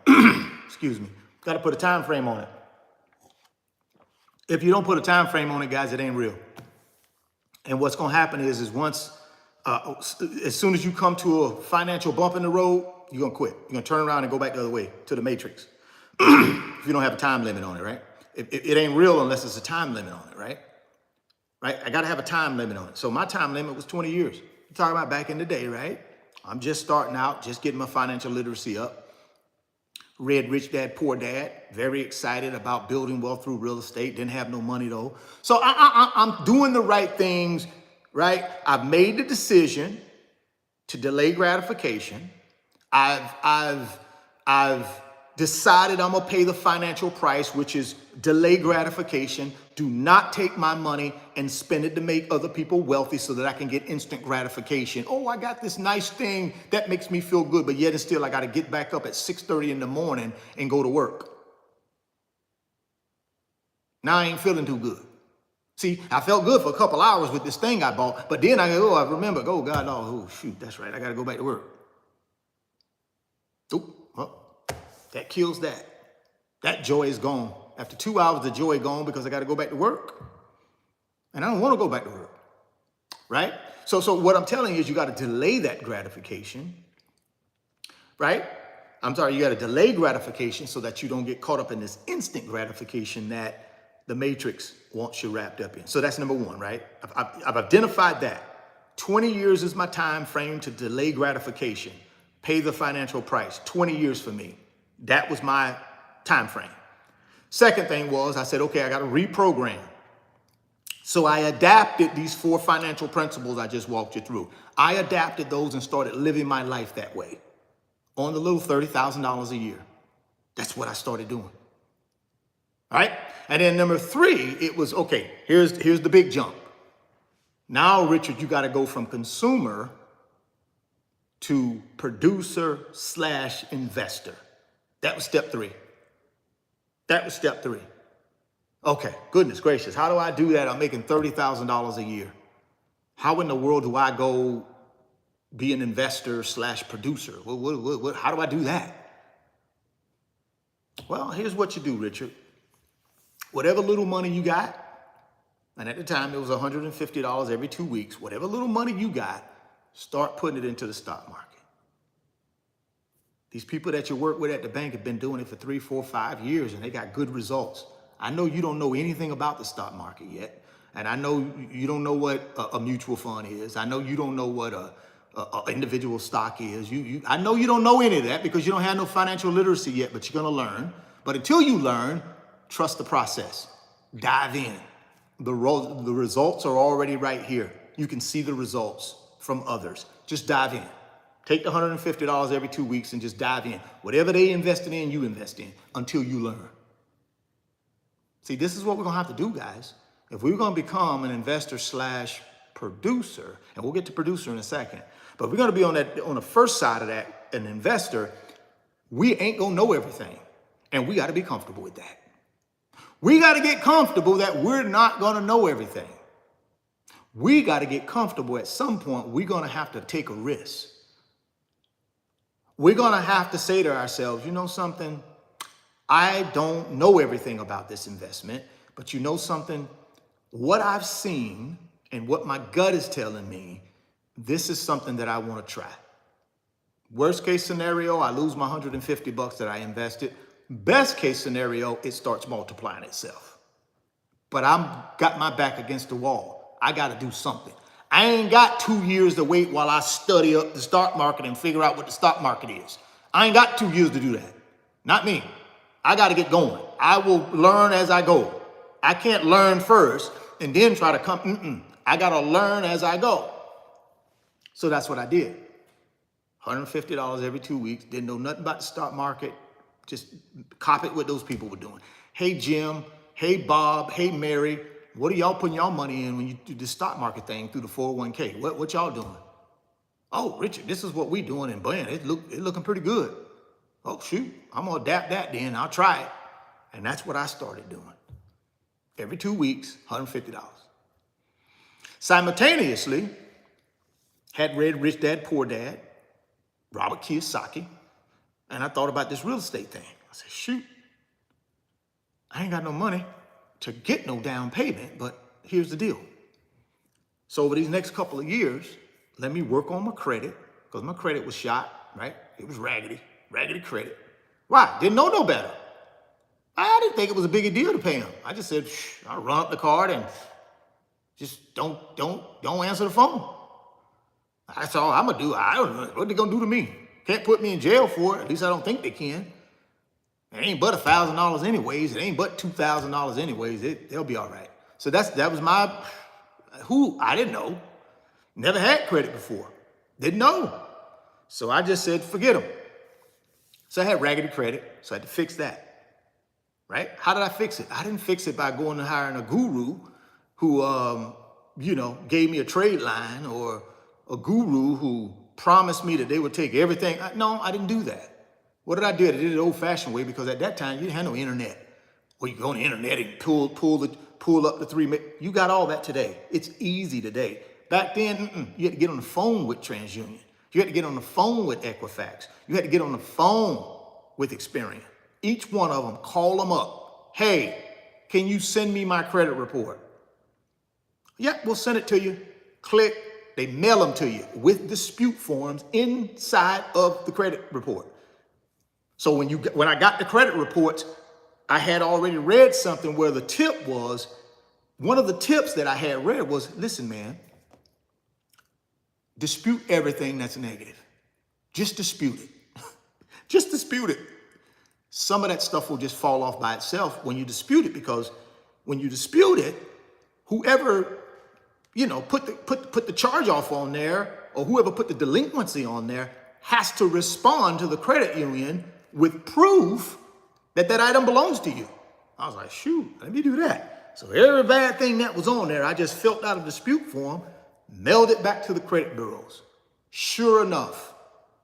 Excuse me. Got to put a time frame on it. If you don't put a time frame on it, guys, it ain't real. And what's going to happen is once, as soon as you come to a financial bump in the road, you're going to quit. You're going to turn around and go back the other way to the matrix. If you don't have a time limit on it, right? It ain't real unless there's a time limit on it, right? Right? I got to have a time limit on it. So my time limit was 20 years. You're talking about back in the day, right? I'm just starting out, just getting my financial literacy up. Read Rich Dad, Poor Dad. Very excited about building wealth through real estate. Didn't have no money though. So I'm doing the right things, right? I've made the decision to delay gratification. I've decided I'm gonna pay the financial price, which is delay gratification. Do not take my money and spend it to make other people wealthy so that I can get instant gratification. Oh, I got this nice thing that makes me feel good, but yet and still I got to get back up at 6:30 in the morning and go to work. Now I ain't feeling too good. See, I felt good for a couple hours with this thing I bought, but then I remember, oh God, oh shoot, that's right, I got to go back to work. Oop, well, that kills that. That joy is gone. After 2 hours, the joy gone because I got to go back to work. And I don't want to go back to work, right? So what I'm telling you is you got to delay that gratification, right? I'm sorry, you got to delay gratification so that you don't get caught up in this instant gratification that the matrix wants you wrapped up in. So that's number one, right? I've identified that. 20 years is my time frame to delay gratification, pay the financial price. 20 years for me. That was my time frame. Second thing was I said, okay, I got to reprogram. So I adapted these 4 financial principles I just walked you through. I adapted those and started living my life that way on the little $30,000 a year. That's what I started doing. All right. And then number 3, it was, okay, here's the big jump. Now, Richard, you got to go from consumer to producer/investor. That was step 3. That was step 3. Okay, goodness gracious. How do I do that? I'm making $30,000 a year. How in the world do I go be an investor/producer? How do I do that? Well, here's what you do, Richard. Whatever little money you got, and at the time it was $150 every 2 weeks, whatever little money you got, start putting it into the stock market. These people that you work with at the bank have been doing it for 3, 4, 5 years, and they got good results. I know you don't know anything about the stock market yet, and I know you don't know what a mutual fund is. I know you don't know what a individual stock is. I know you don't know any of that because you don't have no financial literacy yet, but you're going to learn. But until you learn, trust the process. Dive in. The results are already right here. You can see the results from others. Just dive in. Take the $150 every 2 weeks and just dive in. Whatever they invested in, you invest in until you learn. See, this is what we're going to have to do, guys. If we're going to become an investor slash producer, and we'll get to producer in a second, but we're going to be on the first side of that, an investor, we ain't going to know everything. And we got to be comfortable with that. We got to get comfortable that we're not going to know everything. We got to get comfortable at some point, we're going to have to take a risk. We're going to have to say to ourselves, you know something? I don't know everything about this investment, but you know something? What I've seen and what my gut is telling me, this is something that I want to try. Worst case scenario, I lose my $150 that I invested. Best case scenario, it starts multiplying itself. But I'm got my back against the wall. I got to do something. I ain't got 2 years to wait while I study up the stock market and figure out what the stock market is. I ain't got 2 years to do that. Not me. I got to get going. I will learn as I go. I can't learn first and then try to come. I got to learn as I go. So that's what I did. $150 every 2 weeks. Didn't know nothing about the stock market. Just copied what those people were doing. Hey, Jim. Hey, Bob. Hey, Mary. What are y'all putting y'all money in when you do the stock market thing through the 401k? What y'all doing? Oh, Richard, this is what we doing, and man, it looking pretty good. Oh, shoot, I'm gonna adapt that then. I'll try it. And that's what I started doing. Every 2 weeks, $150. Simultaneously, had read Rich Dad, Poor Dad, Robert Kiyosaki, and I thought about this real estate thing. I said, shoot, I ain't got no money to get no down payment, but here's the deal. So over these next couple of years, let me work on my credit, because my credit was shot, right? It was raggedy credit. Why? Didn't know no better. I didn't think it was a big deal to pay him. I just said, I'll run up the card and just don't answer the phone. That's all I'm gonna do. I don't know what they gonna do to me. Can't put me in jail for it. At least I don't think they can. It ain't but $1,000 anyways. It ain't but $2,000 anyways. They'll be all right. So that was my, I didn't know. Never had credit before. Didn't know. So I just said, forget them. So I had raggedy credit. So I had to fix that. Right? How did I fix it? I didn't fix it by going and hiring a guru who, gave me a trade line, or a guru who promised me that they would take everything. No, I didn't do that. What did I do? I did it the old-fashioned way, because at that time, you didn't have no internet. Well, you go on the internet and pull up the three. You got all that today. It's easy today. Back then, you had to get on the phone with TransUnion. You had to get on the phone with Equifax. You had to get on the phone with Experian. Each one of them, call them up. Hey, can you send me my credit report? Yeah, we'll send it to you. Click. They mail them to you with dispute forms inside of the credit report. So when I got the credit reports, I had already read something where the tip was, one of the tips that I had read was, listen, man, dispute everything that's negative. Just dispute it. Just dispute it. Some of that stuff will just fall off by itself when you dispute it, because when you dispute it, whoever, put the charge off on there, or whoever put the delinquency on there, has to respond to the credit union with proof that item belongs to you. I was like, shoot, let me do that. So every bad thing that was on there, I just filled out a dispute form, mailed it back to the credit bureaus. Sure enough,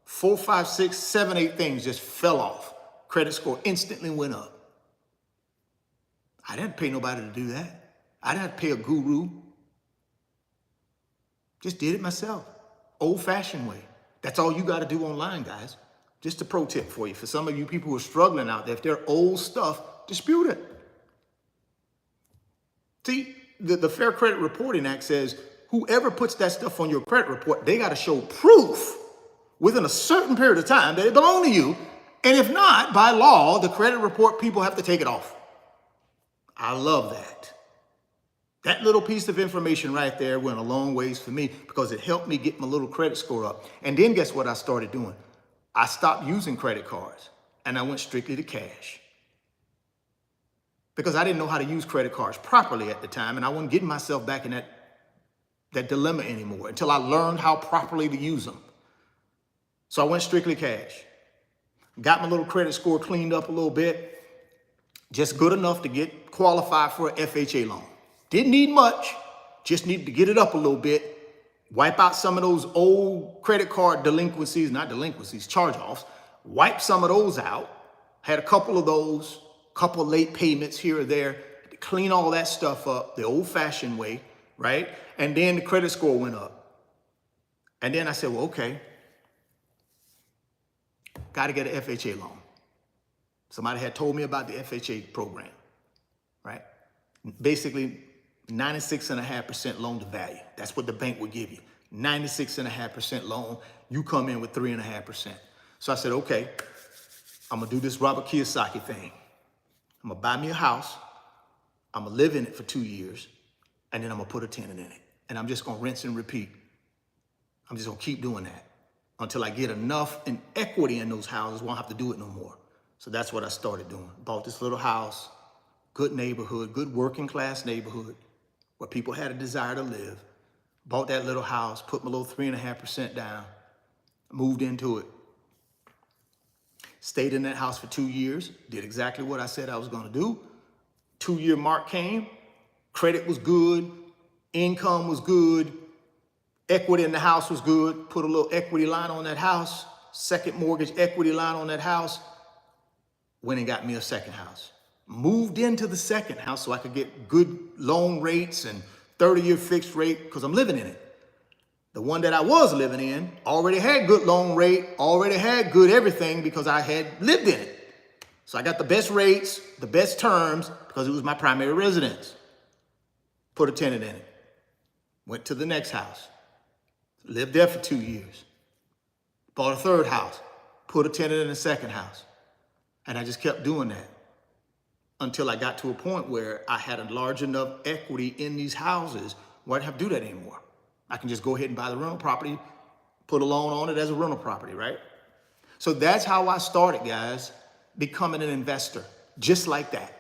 4, 5, 6, 7, 8 things just fell off. Credit score instantly went up. I didn't pay nobody to do that. I didn't have to pay a guru. Just did it myself. Old-fashioned way. That's all you got to do online, guys. Just a pro tip for you. For some of you people who are struggling out there, if they're old stuff, dispute it. See, the Fair Credit Reporting Act says whoever puts that stuff on your credit report, they got to show proof within a certain period of time that it belongs to you. And if not, by law, the credit report people have to take it off. I love that. That little piece of information right there went a long ways for me, because it helped me get my little credit score up. And then guess what I started doing? I stopped using credit cards and I went strictly to cash, because I didn't know how to use credit cards properly at the time, and I wasn't getting myself back in that dilemma anymore until I learned how properly to use them. So I went strictly cash. Got my little credit score cleaned up a little bit, just good enough to get qualified for an FHA loan. Didn't need much, just needed to get it up a little bit, wipe out some of those old credit card delinquencies, not delinquencies, charge-offs, wipe some of those out. Had a couple of those, couple of late payments here or there, clean all that stuff up the old-fashioned way, right? And then the credit score went up. And then I said, well, okay, got to get an FHA loan. Somebody had told me about the FHA program, right? Basically, 96.5% loan to value. That's what the bank would give you. 96.5% loan. You come in with 3.5%. So I said, okay, I'm going to do this Robert Kiyosaki thing. I'm going to buy me a house. I'm going to live in it for 2 years. And then I'm going to put a tenant in it. And I'm just going to rinse and repeat. I'm just going to keep doing that until I get enough in equity in those houses, won't have to do it no more. So that's what I started doing. Bought this little house, good neighborhood, good working class neighborhood where people had a desire to live. Bought that little house, put my little 3.5% down, moved into it. Stayed in that house for 2 years, did exactly what I said I was gonna do. 2-year mark came, credit was good, income was good, equity in the house was good, put a little equity line on that house, second mortgage equity line on that house, went and got me a second house. Moved into the second house so I could get good loan rates and 30-year fixed rate because I'm living in it. The one that I was living in already had good loan rate, already had good everything because I had lived in it. So I got the best rates, the best terms because it was my primary residence. Put a tenant in it. Went to the next house. Lived there for 2 years. Bought a third house. Put a tenant in the second house. And I just kept doing that until I got to a point where I had a large enough equity in these houses where I didn't have to do that anymore. I can just go ahead and buy the rental property, put a loan on it as a rental property, right? So that's how I started, guys, becoming an investor, just like that.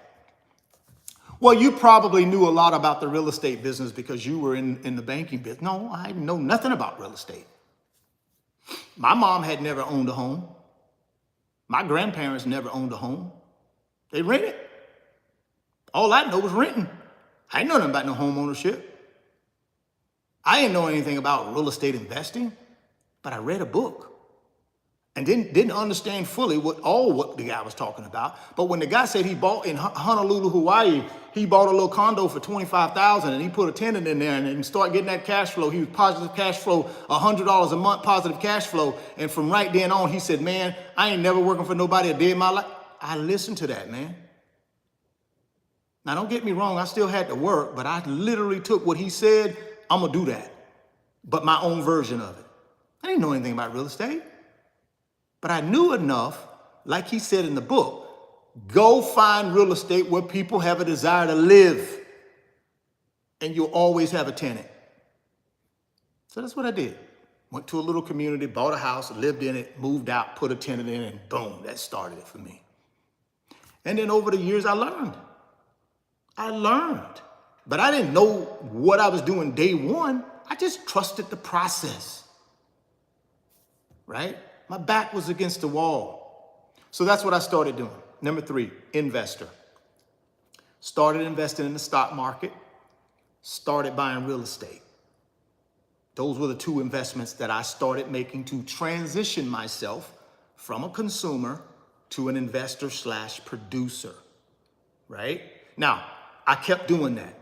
Well, you probably knew a lot about the real estate business because you were in the banking business. No, I know nothing about real estate. My mom had never owned a home. My grandparents never owned a home. They rented. All I know was renting. I didn't know nothing about no home ownership. I didn't know anything about real estate investing, but I read a book and didn't understand fully what the guy was talking about. But when the guy said he bought in Honolulu, Hawaii, he bought a little condo for $25,000 and he put a tenant in there and started getting that cash flow. He was positive cash flow, $100 a month, positive cash flow. And from right then on, he said, man, I ain't never working for nobody a day in my life. I listened to that, man. Now, don't get me wrong. I still had to work, but I literally took what he said. I'm going to do that, but my own version of it. I didn't know anything about real estate, but I knew enough, like he said in the book, go find real estate where people have a desire to live, and you'll always have a tenant. So that's what I did. Went to a little community, bought a house, lived in it, moved out, put a tenant in, and boom, that started it for me. And then over the years, I learned. But I didn't know what I was doing day one. I just trusted the process, right? My back was against the wall. So that's what I started doing. Number 3, investor. Started investing in the stock market, started buying real estate. Those were the 2 investments that I started making to transition myself from a consumer to an investor/producer, right? Now, I kept doing that.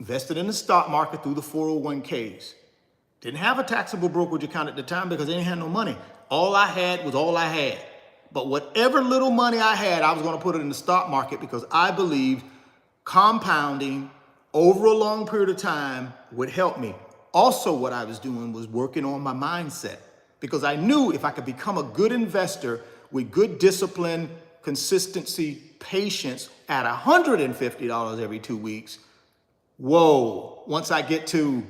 Invested in the stock market through the 401ks. Didn't have a taxable brokerage account at the time because I didn't have no money. All I had was all I had. But whatever little money I had, I was going to put it in the stock market because I believed compounding over a long period of time would help me. Also, what I was doing was working on my mindset because I knew if I could become a good investor with good discipline, consistency, patience at $150 every 2 weeks, whoa, once I get to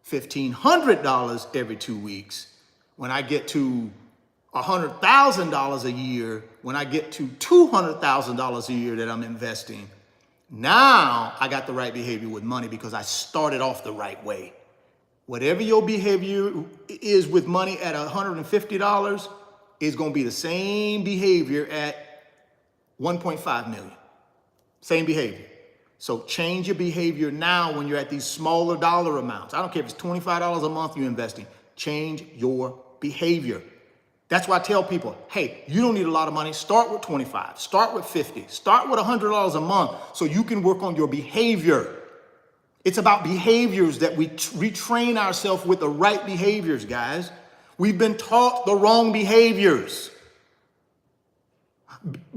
$1,500 every 2 weeks, when I get to $100,000 a year, when I get to $200,000 a year that I'm investing, now I got the right behavior with money because I started off the right way. Whatever your behavior is with money at $150 is going to be the same behavior at 1.5 million. Same behavior. So change your behavior now when you're at these smaller dollar amounts. I don't care if it's $25 a month you're investing. Change your behavior. That's why I tell people, hey, you don't need a lot of money. Start with 25, start with 50, start with $100 a month so you can work on your behavior. It's about behaviors that we retrain ourselves with the right behaviors, guys. We've been taught the wrong behaviors.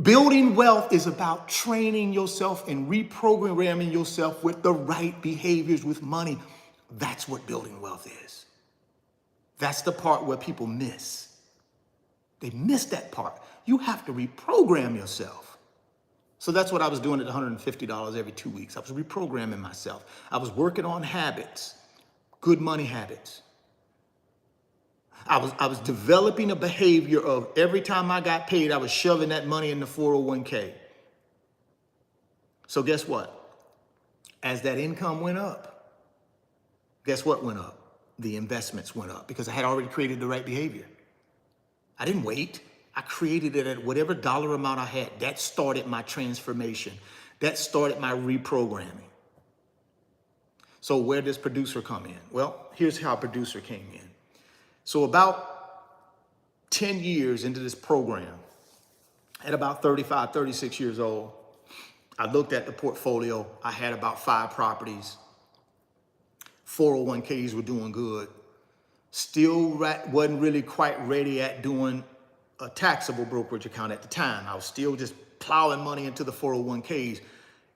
Building wealth is about training yourself and reprogramming yourself with the right behaviors with money. That's what building wealth is. That's the part where people miss. They miss that part. You have to reprogram yourself. So that's what I was doing at $150 every 2 weeks. I was reprogramming myself. I was working on habits, good money habits. I was developing a behavior of every time I got paid, I was shoving that money in the 401k. So guess what? As that income went up, guess what went up? The investments went up because I had already created the right behavior. I didn't wait. I created it at whatever dollar amount I had. That started my transformation. That started my reprogramming. So where does producer come in? Well, here's how producer came in. So about 10 years into this program, at about 35, 36 years old, I looked at the portfolio. I had about 5 properties. 401ks were doing good. Still wasn't really quite ready at doing a taxable brokerage account at the time. I was still just plowing money into the 401ks.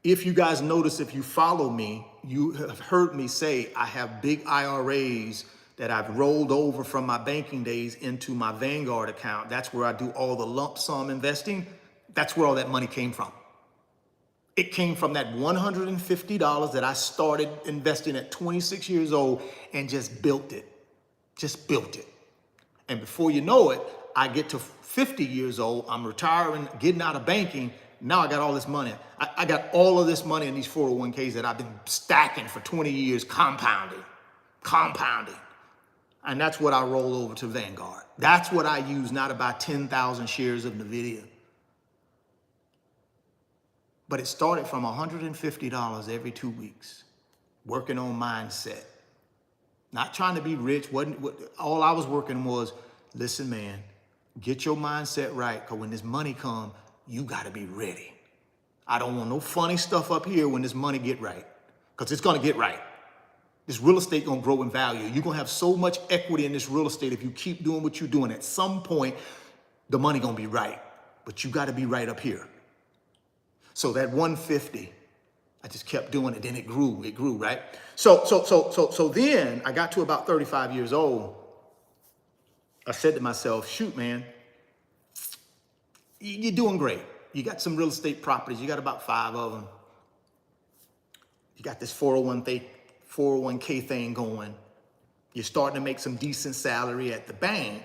If you guys notice, if you follow me, you have heard me say I have big IRAs that I've rolled over from my banking days into my Vanguard account. That's where I do all the lump sum investing. That's where all that money came from. It came from that $150 that I started investing at 26 years old and just built it. Just built it. And before you know it, I get to 50 years old, I'm retiring, getting out of banking. Now I got all this money. I got all of this money in these 401ks that I've been stacking for 20 years, compounding. And that's what I roll over to Vanguard. That's what I use now to buy 10,000 shares of NVIDIA. But it started from $150 every 2 weeks, working on mindset. Not trying to be rich. All I was working was, listen, man, get your mindset right, because when this money comes, you got to be ready. I don't want no funny stuff up here when this money get right, because it's going to get right. This real estate going to grow in value. You're going to have so much equity in this real estate if you keep doing what you're doing. At some point, the money going to be right, but you got to be right up here. So that 150, I just kept doing it. Then it grew, right? So then I got to about 35 years old. I said to myself, shoot, man, you're doing great. You got some real estate properties. You got about 5 of them. You got this 401k thing going. You're starting to make some decent salary at the bank,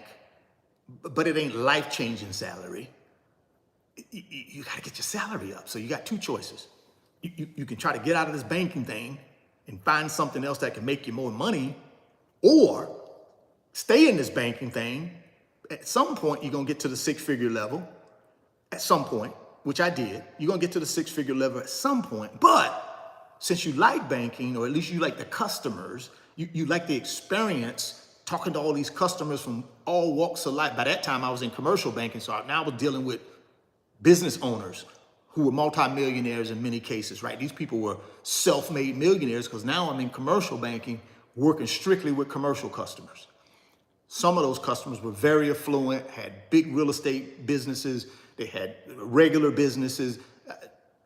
but it ain't life-changing salary. You got to get your salary up. So you got 2 choices. You can try to get out of this banking thing and find something else that can make you more money, or stay in this banking thing. At some point, you're going to get to the 6-figure level. At some point, which I did. You're going to get to the 6-figure level at some point. But since you like banking, or at least you like the customers, you like the experience talking to all these customers from all walks of life. By that time, I was in commercial banking, so now I was dealing with business owners who were multimillionaires in many cases, right? These people were self-made millionaires, because now I'm in commercial banking, working strictly with commercial customers. Some of those customers were very affluent, had big real estate businesses. They had regular businesses.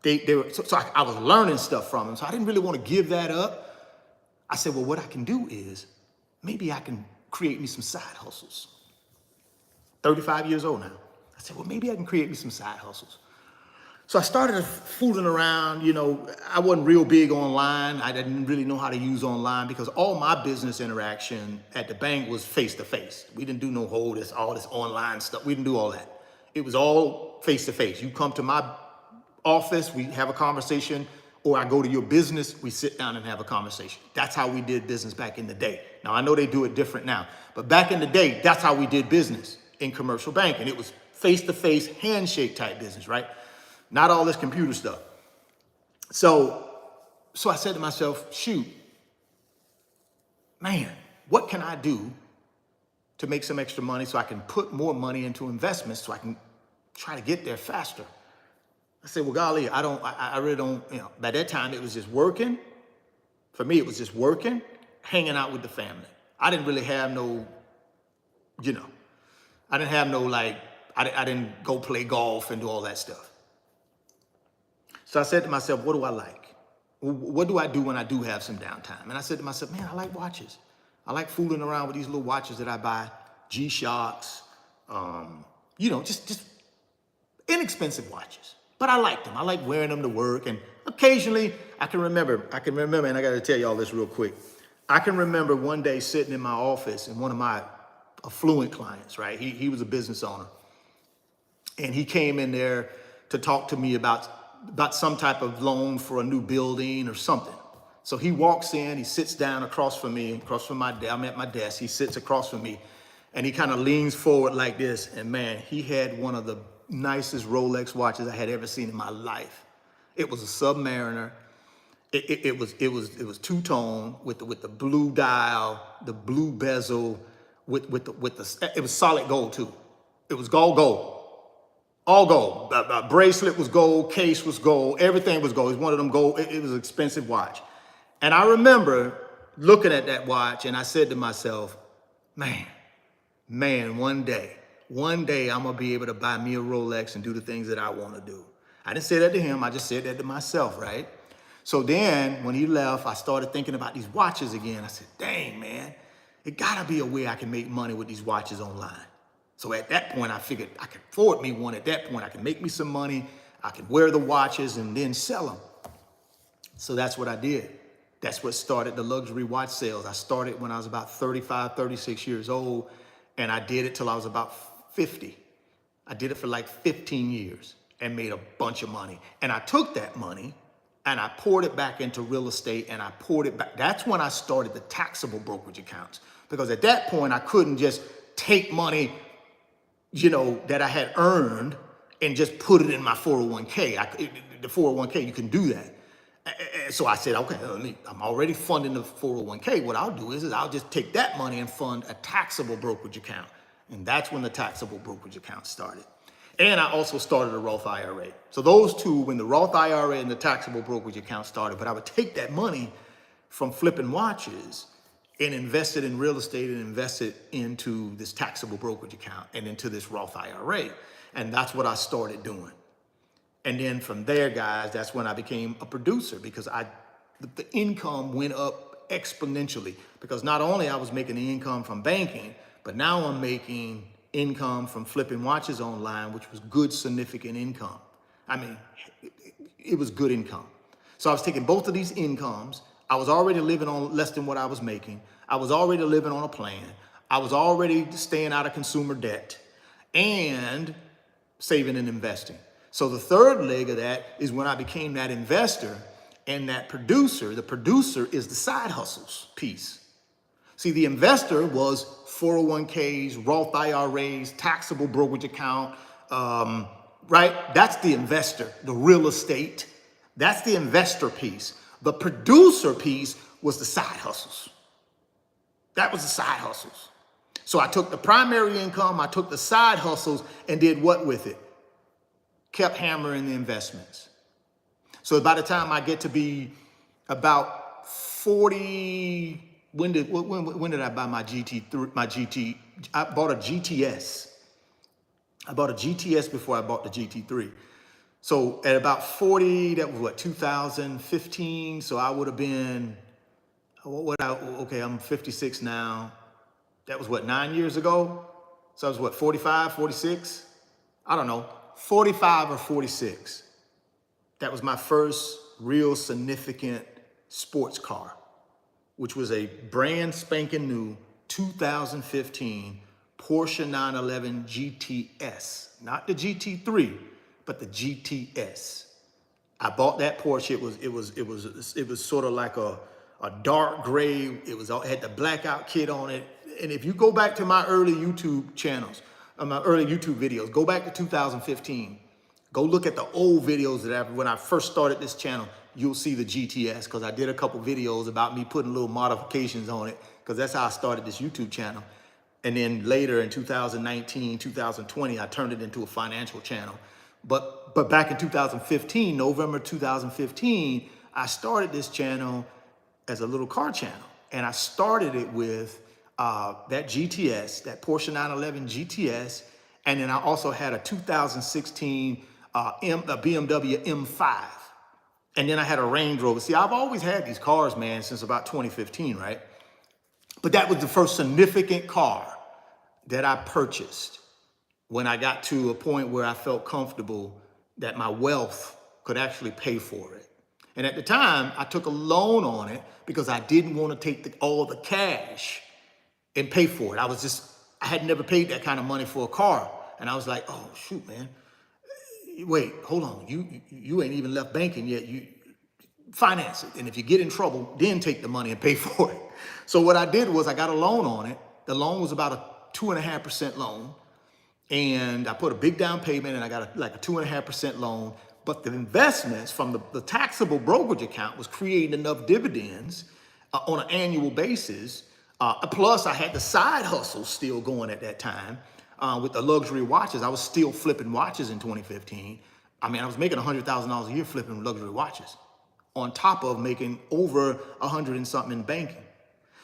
So I was learning stuff from them. So I didn't really want to give that up. I said, well, what I can do is maybe I can create me some side hustles. 35 years old now. I said, well, maybe I can create me some side hustles. So I started fooling around. I wasn't real big online. I didn't really know how to use online, because all my business interaction at the bank was face-to-face. We didn't do all this online stuff. We didn't do all that. It was all face-to-face. You come to my office, we have a conversation, or I go to your business, we sit down and have a conversation. That's how we did business back in the day. Now, I know they do it different now, but back in the day, that's how we did business in commercial banking. It was face-to-face handshake type business, right? Not all this computer stuff. So I said to myself, shoot, man, what can I do to make some extra money so I can put more money into investments so I can try to get there faster? I said, well, golly, I really don't, by that time it was just working. For me, it was just working, hanging out with the family. I didn't really have no, I didn't have no I didn't go play golf and do all that stuff. So I said to myself, what do I like? What do I do when I do have some downtime? And I said to myself, man, I like watches. I like fooling around with these little watches that I buy, G-Shocks, just inexpensive watches. But I like them. I like wearing them to work. And occasionally I can remember, and I got to tell you all this real quick. I can remember one day sitting in my office and one of my affluent clients, right? He was a business owner. And he came in there to talk to me about some type of loan for a new building or something. So he walks in, he sits down across from me, I'm at my desk, he sits across from me, and he kind of leans forward like this. And man, he had one of the nicest Rolex watches I had ever seen in my life. It was a Submariner. It was two-tone with the blue dial, the blue bezel, it was solid gold too. It was gold. All gold. Bracelet was gold, case was gold, everything was gold. It was one of them gold, it was an expensive watch. And I remember looking at that watch and I said to myself, man, one day I'm gonna be able to buy me a Rolex and do the things that I wanna do. I didn't say that to him, I just said that to myself, right? So then when he left, I started thinking about these watches again. I said, dang, man, it gotta be a way I can make money with these watches online. So at that point, I figured I could afford me one. At that point, I can make me some money. I can wear the watches and then sell them. So that's what I did. That's what started the luxury watch sales. I started when I was about 35, 36 years old, and I did it till I was about 50. I did it for like 15 years and made a bunch of money. And I took that money and I poured it back into real estate, and I poured it back. That's when I started the taxable brokerage accounts, because at that point, I couldn't just take money that I had earned and just put it in my 401k. The 401k, you can do that. So I said, okay, I'm already funding the 401k. What I'll do is I'll just take that money and fund a taxable brokerage account. And that's when the taxable brokerage account started. And I also started a Roth IRA. So those two, when the Roth IRA and the taxable brokerage account started, but I would take that money from flipping watches and invest it in real estate and invest it into this taxable brokerage account and into this Roth IRA. And that's what I started doing. And then from there, guys, that's when I became a producer, because the income went up exponentially, because not only I was making the income from banking, but now I'm making income from flipping watches online, which was good, significant income. I mean, it was good income. So I was taking both of these incomes. I was already living on less than what I was making. I was already living on a plan. I was already staying out of consumer debt and saving and investing. So the third leg of that is when I became that investor and that producer. The producer is the side hustles piece. See, the investor was 401ks, Roth IRAs, taxable brokerage account, right? That's the investor, the real estate. That's the investor piece. The producer piece was the side hustles. That was the side hustles. So I took the primary income, I took the side hustles, and did what with it? Kept hammering the investments. So by the time I get to be about 40, when did I buy my GT3? I bought a GTS. I bought a GTS before I bought the GT3. So at about 40, that was what, 2015? So I would have been, I'm 56 now. That was what, 9 years ago? So I was what, 45, 46? I don't know, 45 or 46. That was my first real significant sports car, which was a brand spanking new 2015 Porsche 911 GTS, not the GT3, but the GTS. I bought that Porsche. It was sort of like a dark gray. It had the blackout kit on it. And if you go back to my early YouTube channels, my early YouTube videos, go back to 2015. Go look at the old videos when I first started this channel. You'll see the GTS, because I did a couple videos about me putting little modifications on it, because that's how I started this YouTube channel. And then later in 2019, 2020, I turned it into a financial channel. But back in 2015, November 2015, I started this channel as a little car channel. And I started it with that GTS, that Porsche 911 GTS. And then I also had a 2016 a BMW M5. And then I had a Range Rover. See, I've always had these cars, man, since about 2015, right? But that was the first significant car that I purchased when I got to a point where I felt comfortable that my wealth could actually pay for it. And at the time, I took a loan on it because I didn't want to take all the cash and pay for it. I had never paid that kind of money for a car. And I was like, oh, shoot, man. Wait, hold on. You ain't even left banking yet. You finance it. And if you get in trouble, then take the money and pay for it. So what I did was I got a loan on it. The loan was about a 2.5% loan. And I put a big down payment and I got like a 2.5% loan. But the investments from the taxable brokerage account was creating enough dividends on an annual basis. Plus I had the side hustle still going at that time. With the luxury watches. I was still flipping watches in 2015. I mean, I was making $100,000 a year flipping luxury watches, on top of making over 100 and something in banking.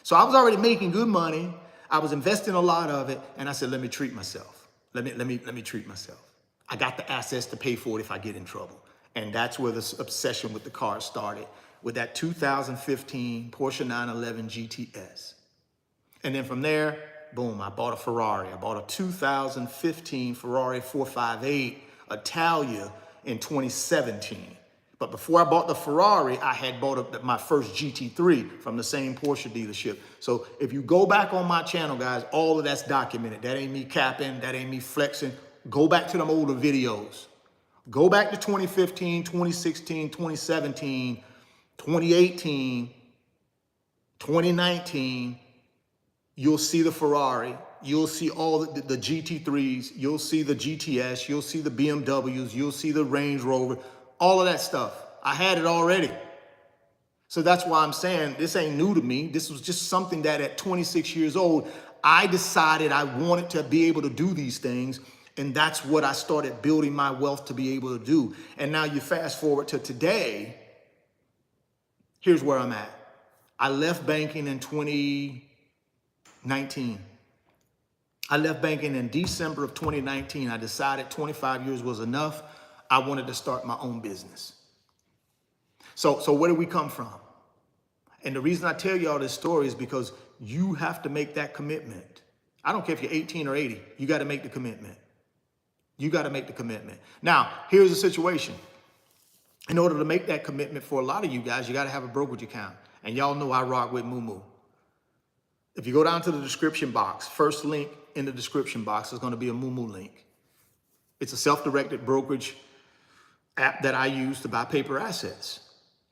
So I was already making good money. I was investing a lot of it, and I said, let me treat myself. Let me treat myself. I got the assets to pay for it if I get in trouble. And that's where this obsession with the car started, with that 2015 Porsche 911 GTS. And then from there, boom, I bought a Ferrari. I bought a 2015 Ferrari 458 Italia in 2017. But before I bought the Ferrari, I had bought my first GT3 from the same Porsche dealership. So if you go back on my channel, guys, all of that's documented. That ain't me capping, that ain't me flexing. Go back to them older videos. Go back to 2015, 2016, 2017, 2018, 2019. You'll see the Ferrari, you'll see all the GT3s, you'll see the GTS, you'll see the BMWs, you'll see the Range Rover, all of that stuff. I had it already. So that's why I'm saying this ain't new to me. This was just something that at 26 years old, I decided I wanted to be able to do these things. And that's what I started building my wealth to be able to do. And now you fast forward to today, here's where I'm at. I left banking in 2019. I left banking in December of 2019. I decided 25 years was enough. I wanted to start my own business. So where do we come from? And the reason I tell you all this story is because you have to make that commitment. I don't care if you're 18 or 80, you got to make the commitment. You got to make the commitment. Now, here's the situation. In order to make that commitment for a lot of you guys, you got to have a brokerage account. And y'all know I rock with Moo. If you go down to the description box, first link in the description box is going to be a Moo link. It's a self-directed brokerage app that I use to buy paper assets.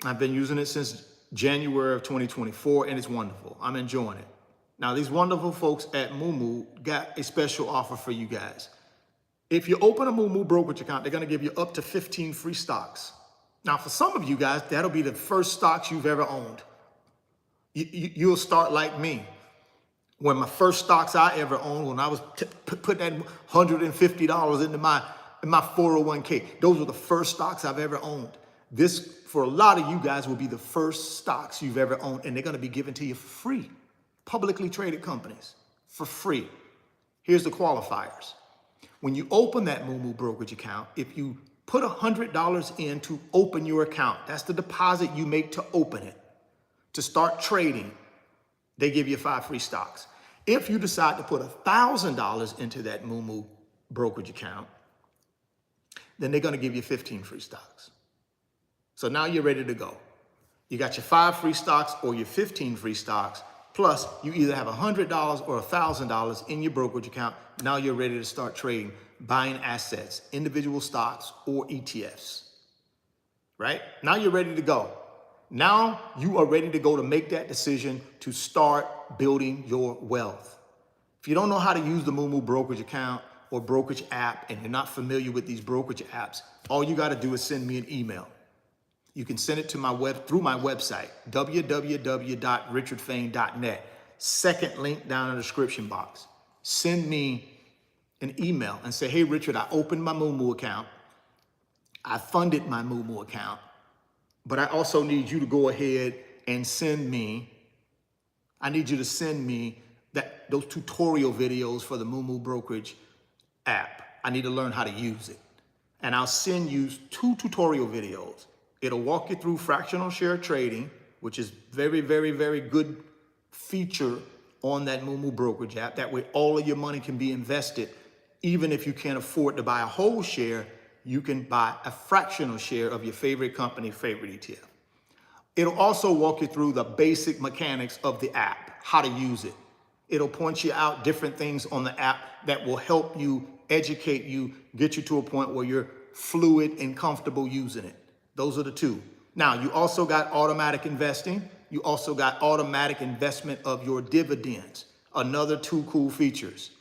I've been using it since January of 2024, and it's wonderful. I'm enjoying it. Now, these wonderful folks at Moo got a special offer for you guys. If you open a Moo brokerage account, they're going to give you up to 15 free stocks. Now, for some of you guys, that'll be the first stocks you've ever owned. You'll start like me. When my first stocks I ever owned, when I was putting that $150 into my 401k, those were the first stocks I've ever owned. This, for a lot of you guys, will be the first stocks you've ever owned, and they're going to be given to you for free. Publicly traded companies for free. Here's the qualifiers. When you open that Moo brokerage account, if you put $100 in to open your account, that's the deposit you make to open it, to start trading, they give you 5 free stocks. If you decide to put $1,000 into that Moo brokerage account, then they're going to give you 15 free stocks. So now you're ready to go. You got your 5 free stocks or your 15 free stocks, plus you either have $100 or $1,000 in your brokerage account. Now you're ready to start trading, buying assets, individual stocks or ETFs, right? Now you're ready to go. Now you are ready to go to make that decision to start building your wealth. If you don't know how to use the Moo brokerage account or brokerage app, and you're not familiar with these brokerage apps, all you got to do is send me an email. You can send it to through my website, www.richardfain.net. Second link down in the description box. Send me an email and say, hey, Richard, I opened my Moo account. I funded my Moo account, but I also need you to go ahead and send me those tutorial videos for the Moo brokerage app. I need to learn how to use it. And I'll send you 2 tutorial videos. It'll walk you through fractional share trading, which is very, very, very good feature on that Moo brokerage app. That way all of your money can be invested. Even if you can't afford to buy a whole share, you can buy a fractional share of your favorite company, favorite ETF. It'll also walk you through the basic mechanics of the app, how to use it. It'll point you out different things on the app that will help you, educate you, get you to a point where you're fluid and comfortable using it. Those are the 2. Now, you also got automatic investing. You also got automatic investment of your dividends. Another 2 cool features.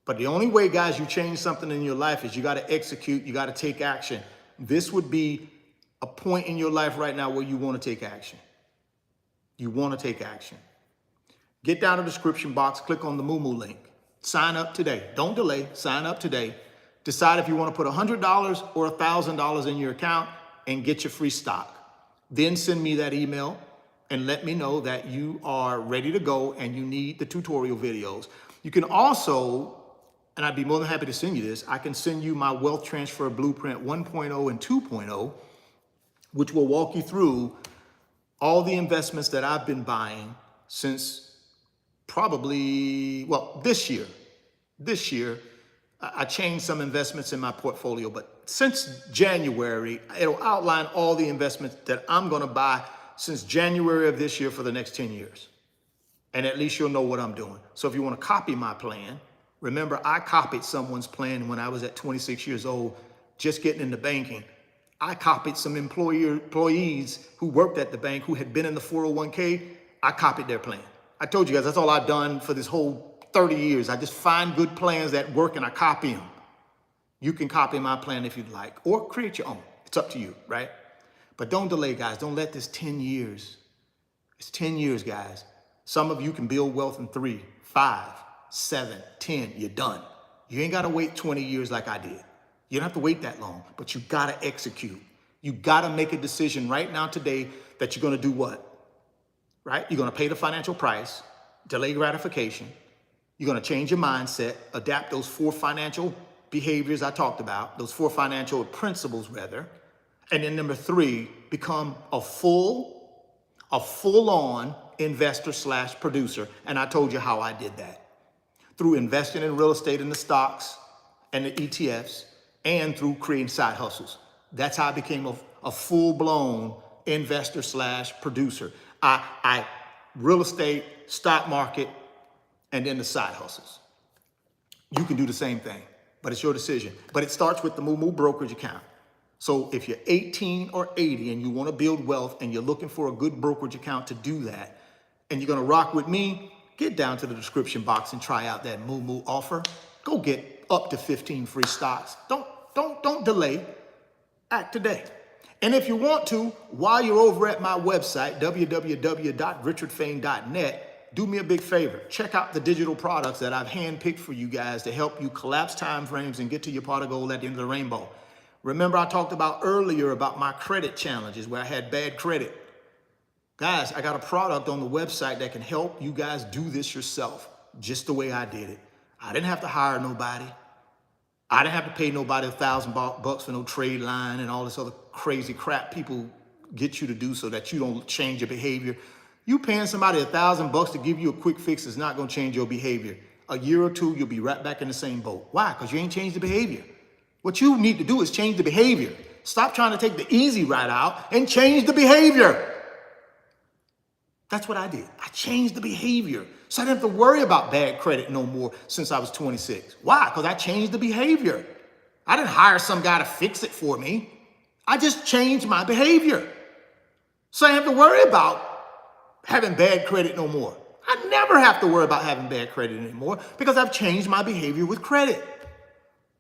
But the only way, guys, you change something in your life is you got to execute, you got to take action. This would be a point in your life right now where you want to take action. You want to take action. Get down to the description box, click on the Moo link. Sign up today. Don't delay. Sign up today. Decide if you want to put $100 or $1,000 in your account and get your free stock. Then send me that email and let me know that you are ready to go and you need the tutorial videos. You can also, and I'd be more than happy to send you this, I can send you my Wealth Transfer Blueprint 1.0 and 2.0, which will walk you through all the investments that I've been buying since probably, well, this year. I changed some investments in my portfolio, but since January, it'll outline all the investments that I'm going to buy since January of this year for the next 10 years. And at least you'll know what I'm doing. So if you want to copy my plan, remember I copied someone's plan when I was at 26 years old, just getting into banking. I copied some employees who worked at the bank who had been in the 401k. I copied their plan. I told you guys, that's all I've done for this whole 30 years. I just find good plans that work and I copy them. You can copy my plan if you'd like, or create your own. It's up to you, right? But don't delay, guys. Don't let this 10 years. It's 10 years, guys. Some of you can build wealth in 3, 5, 7, 10. You're done. You ain't got to wait 20 years like I did. You don't have to wait that long, but you got to execute. You got to make a decision right now today that you're going to do what? Right? You're going to pay the financial price, delay gratification. You're going to change your mindset, adapt those 4 financial behaviors I talked about, those 4 financial principles rather. And then number 3, become a full-on investor / producer. And I told you how I did that. Through investing in real estate and the stocks and the ETFs, and through creating side hustles. That's how I became a full-blown investor / producer. I real estate, stock market, and then the side hustles. You can do the same thing, but it's your decision. But it starts with the Moo brokerage account. So if you're 18 or 80 and you want to build wealth and you're looking for a good brokerage account to do that, and you're going to rock with me, get down to the description box and try out that Moo offer. Go get up to 15 free stocks. Don't delay. Act today. And if you want to, while you're over at my website, www.richardfain.net, do me a big favor. Check out the digital products that I've handpicked for you guys to help you collapse time frames and get to your pot of gold at the end of the rainbow. Remember I talked about earlier about my credit challenges where I had bad credit. Guys, I got a product on the website that can help you guys do this yourself, just the way I did it. I didn't have to hire nobody. I didn't have to pay nobody $1,000 for no trade line and all this other crazy crap people get you to do so that you don't change your behavior. You paying somebody $1,000 to give you a quick fix is not going to change your behavior. A year or 2, you'll be right back in the same boat. Why? Because you ain't changed the behavior. What you need to do is change the behavior. Stop trying to take the easy route out and change the behavior. That's what I did. I changed the behavior. So I didn't have to worry about bad credit no more since I was 26. Why? Because I changed the behavior. I didn't hire some guy to fix it for me. I just changed my behavior. So I have to worry about having bad credit no more. I never have to worry about having bad credit anymore because I've changed my behavior with credit.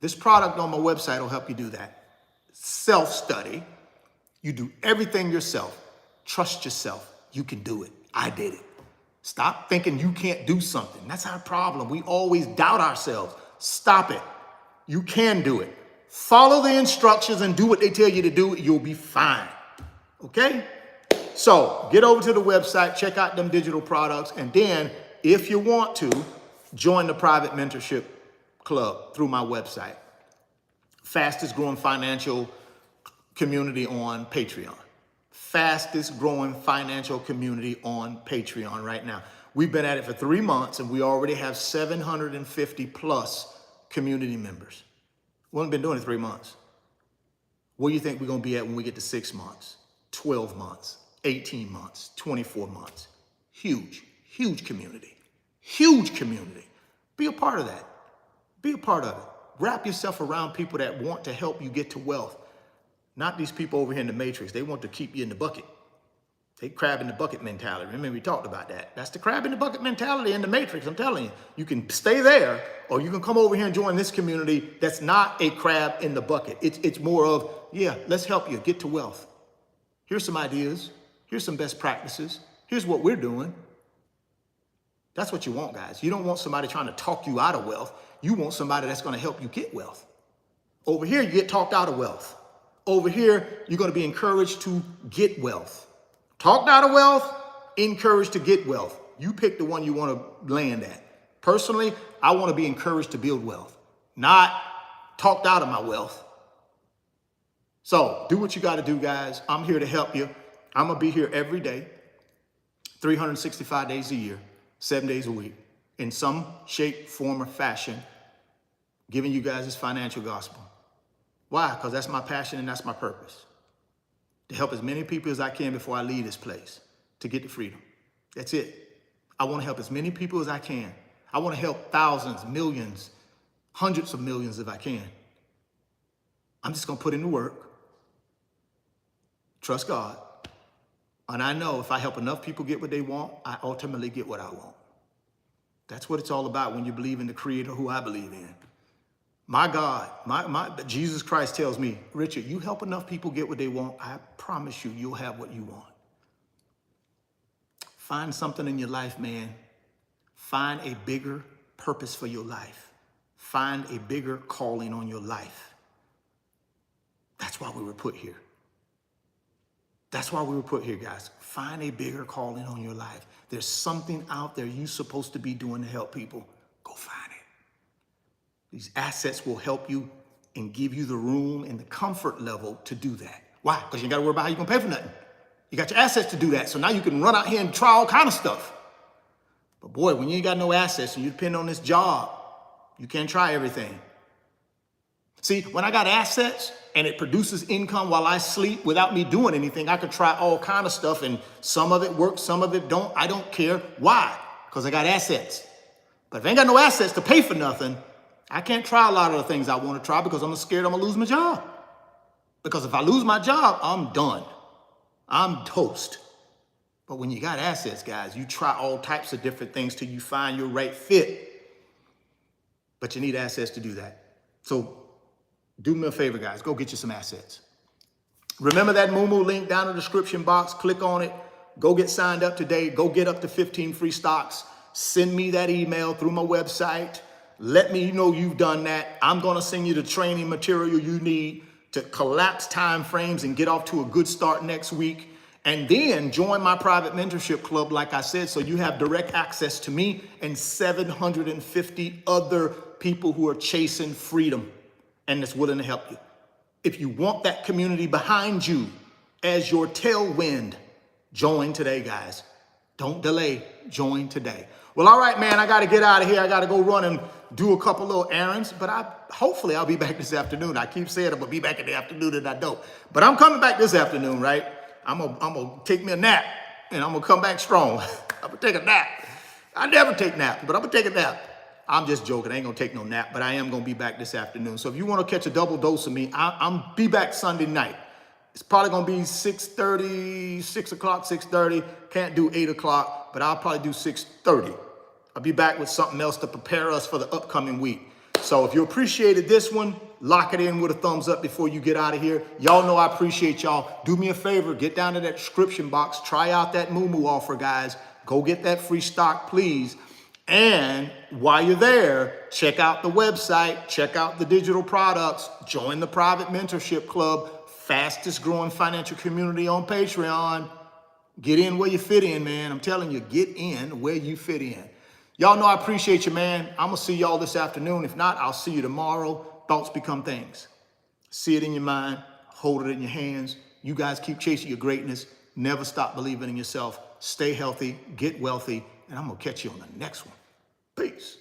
This product on my website will help you do that. Self-study. You do everything yourself. Trust yourself. You can do it. I did it. Stop thinking you can't do something. That's our problem. We always doubt ourselves. Stop it. You can do it. Follow the instructions and do what they tell you to do. You'll be fine. Okay? So get over to the website, check out them digital products, and then if you want to, join the private mentorship club through my website. Fastest growing financial community on Patreon. Fastest growing financial community on Patreon right now. We've been at it for 3 months and we already have 750 plus community members. We haven't been doing it 3 months. Where do you think we're going to be at when we get to 6 months, 12 months, 18 months, 24 months? Huge, huge community. Huge community. Be a part of that. Be a part of it. Wrap yourself around people that want to help you get to wealth. Not these people over here in the matrix. They want to keep you in the bucket. They crab in the bucket mentality. Remember we talked about that. That's the crab in the bucket mentality in the matrix. I'm telling you, you can stay there or you can come over here and join this community that's not a crab in the bucket. It's more of, yeah, let's help you get to wealth. Here's some ideas. Here's some best practices. Here's what we're doing. That's what you want, guys. You don't want somebody trying to talk you out of wealth. You want somebody that's going to help you get wealth. Over here, you get talked out of wealth. Over here, you're going to be encouraged to get wealth. Talked out of wealth, encouraged to get wealth. You pick the one you want to land at. Personally, I want to be encouraged to build wealth, not talked out of my wealth. So do what you got to do, guys. I'm here to help you. I'm going to be here every day, 365 days a year, 7 days a week, in some shape, form, or fashion, giving you guys this financial gospel. Why? Because that's my passion and that's my purpose. To help as many people as I can before I leave this place to get to freedom. That's it. I want to help as many people as I can. I want to help thousands, millions, hundreds of millions if I can. I'm just going to put in the work, trust God, and I know if I help enough people get what they want, I ultimately get what I want. That's what it's all about when you believe in the Creator who I believe in. My God, Jesus Christ tells me, Richard, you help enough people get what they want, I promise you, you'll have what you want. Find something in your life, man. Find a bigger purpose for your life. Find a bigger calling on your life. That's why we were put here. That's why we were put here, guys. Find a bigger calling on your life. There's something out there you're supposed to be doing to help people. Go find it. These assets will help you and give you the room and the comfort level to do that. Why? Because you ain't got to worry about how you're going to pay for nothing. You got your assets to do that. So now you can run out here and try all kind of stuff. But boy, when you ain't got no assets and you depend on this job, you can't try everything. See, when I got assets and it produces income while I sleep without me doing anything, I could try all kind of stuff and some of it works, some of it don't. I don't care. Why? Because I got assets. But if I ain't got no assets to pay for nothing, I can't try a lot of the things I want to try because I'm scared I'm going to lose my job. Because if I lose my job, I'm done. I'm toast. But when you got assets, guys, you try all types of different things till you find your right fit. But you need assets to do that. So do me a favor, guys. Go get you some assets. Remember that Moomoo link down in the description box. Click on it. Go get signed up today. Go get up to 15 free stocks. Send me that email through my website. Let me know you've done that. I'm going to send you the training material you need to collapse time frames and get off to a good start next week. And then join my private mentorship club, like I said, so you have direct access to me and 750 other people who are chasing freedom and that's willing to help you. If you want that community behind you as your tailwind, join today, guys. Don't delay. Join today. Well, all right, man, I got to get out of here. I got to go run and do a couple little errands, but hopefully I'll be back this afternoon. I keep saying I'm going to be back in the afternoon and I don't. But I'm coming back this afternoon, right? I'm gonna take me a nap and I'm going to come back strong. I'm going to take a nap. I never take naps, but I'm going to take a nap. I'm just joking. I ain't going to take no nap, but I am going to be back this afternoon. So if you want to catch a double dose of me, I'm be back Sunday night. It's probably gonna be 6:30, 6 o'clock, 6:30. Can't do 8 o'clock, but I'll probably do 6:30. I'll be back with something else to prepare us for the upcoming week. So if you appreciated this one, lock it in with a thumbs up before you get out of here. Y'all know I appreciate y'all. Do me a favor, get down to that description box, try out that Moo offer, guys. Go get that free stock, please. And while you're there, check out the website, check out the digital products, join the private mentorship club, fastest growing financial community on Patreon. Get in where you fit in, man. I'm telling you, get in where you fit in. Y'all know I appreciate you, man. I'm going to see y'all this afternoon. If not, I'll see you tomorrow. Thoughts become things. See it in your mind. Hold it in your hands. You guys keep chasing your greatness. Never stop believing in yourself. Stay healthy. Get wealthy. And I'm going to catch you on the next one. Peace.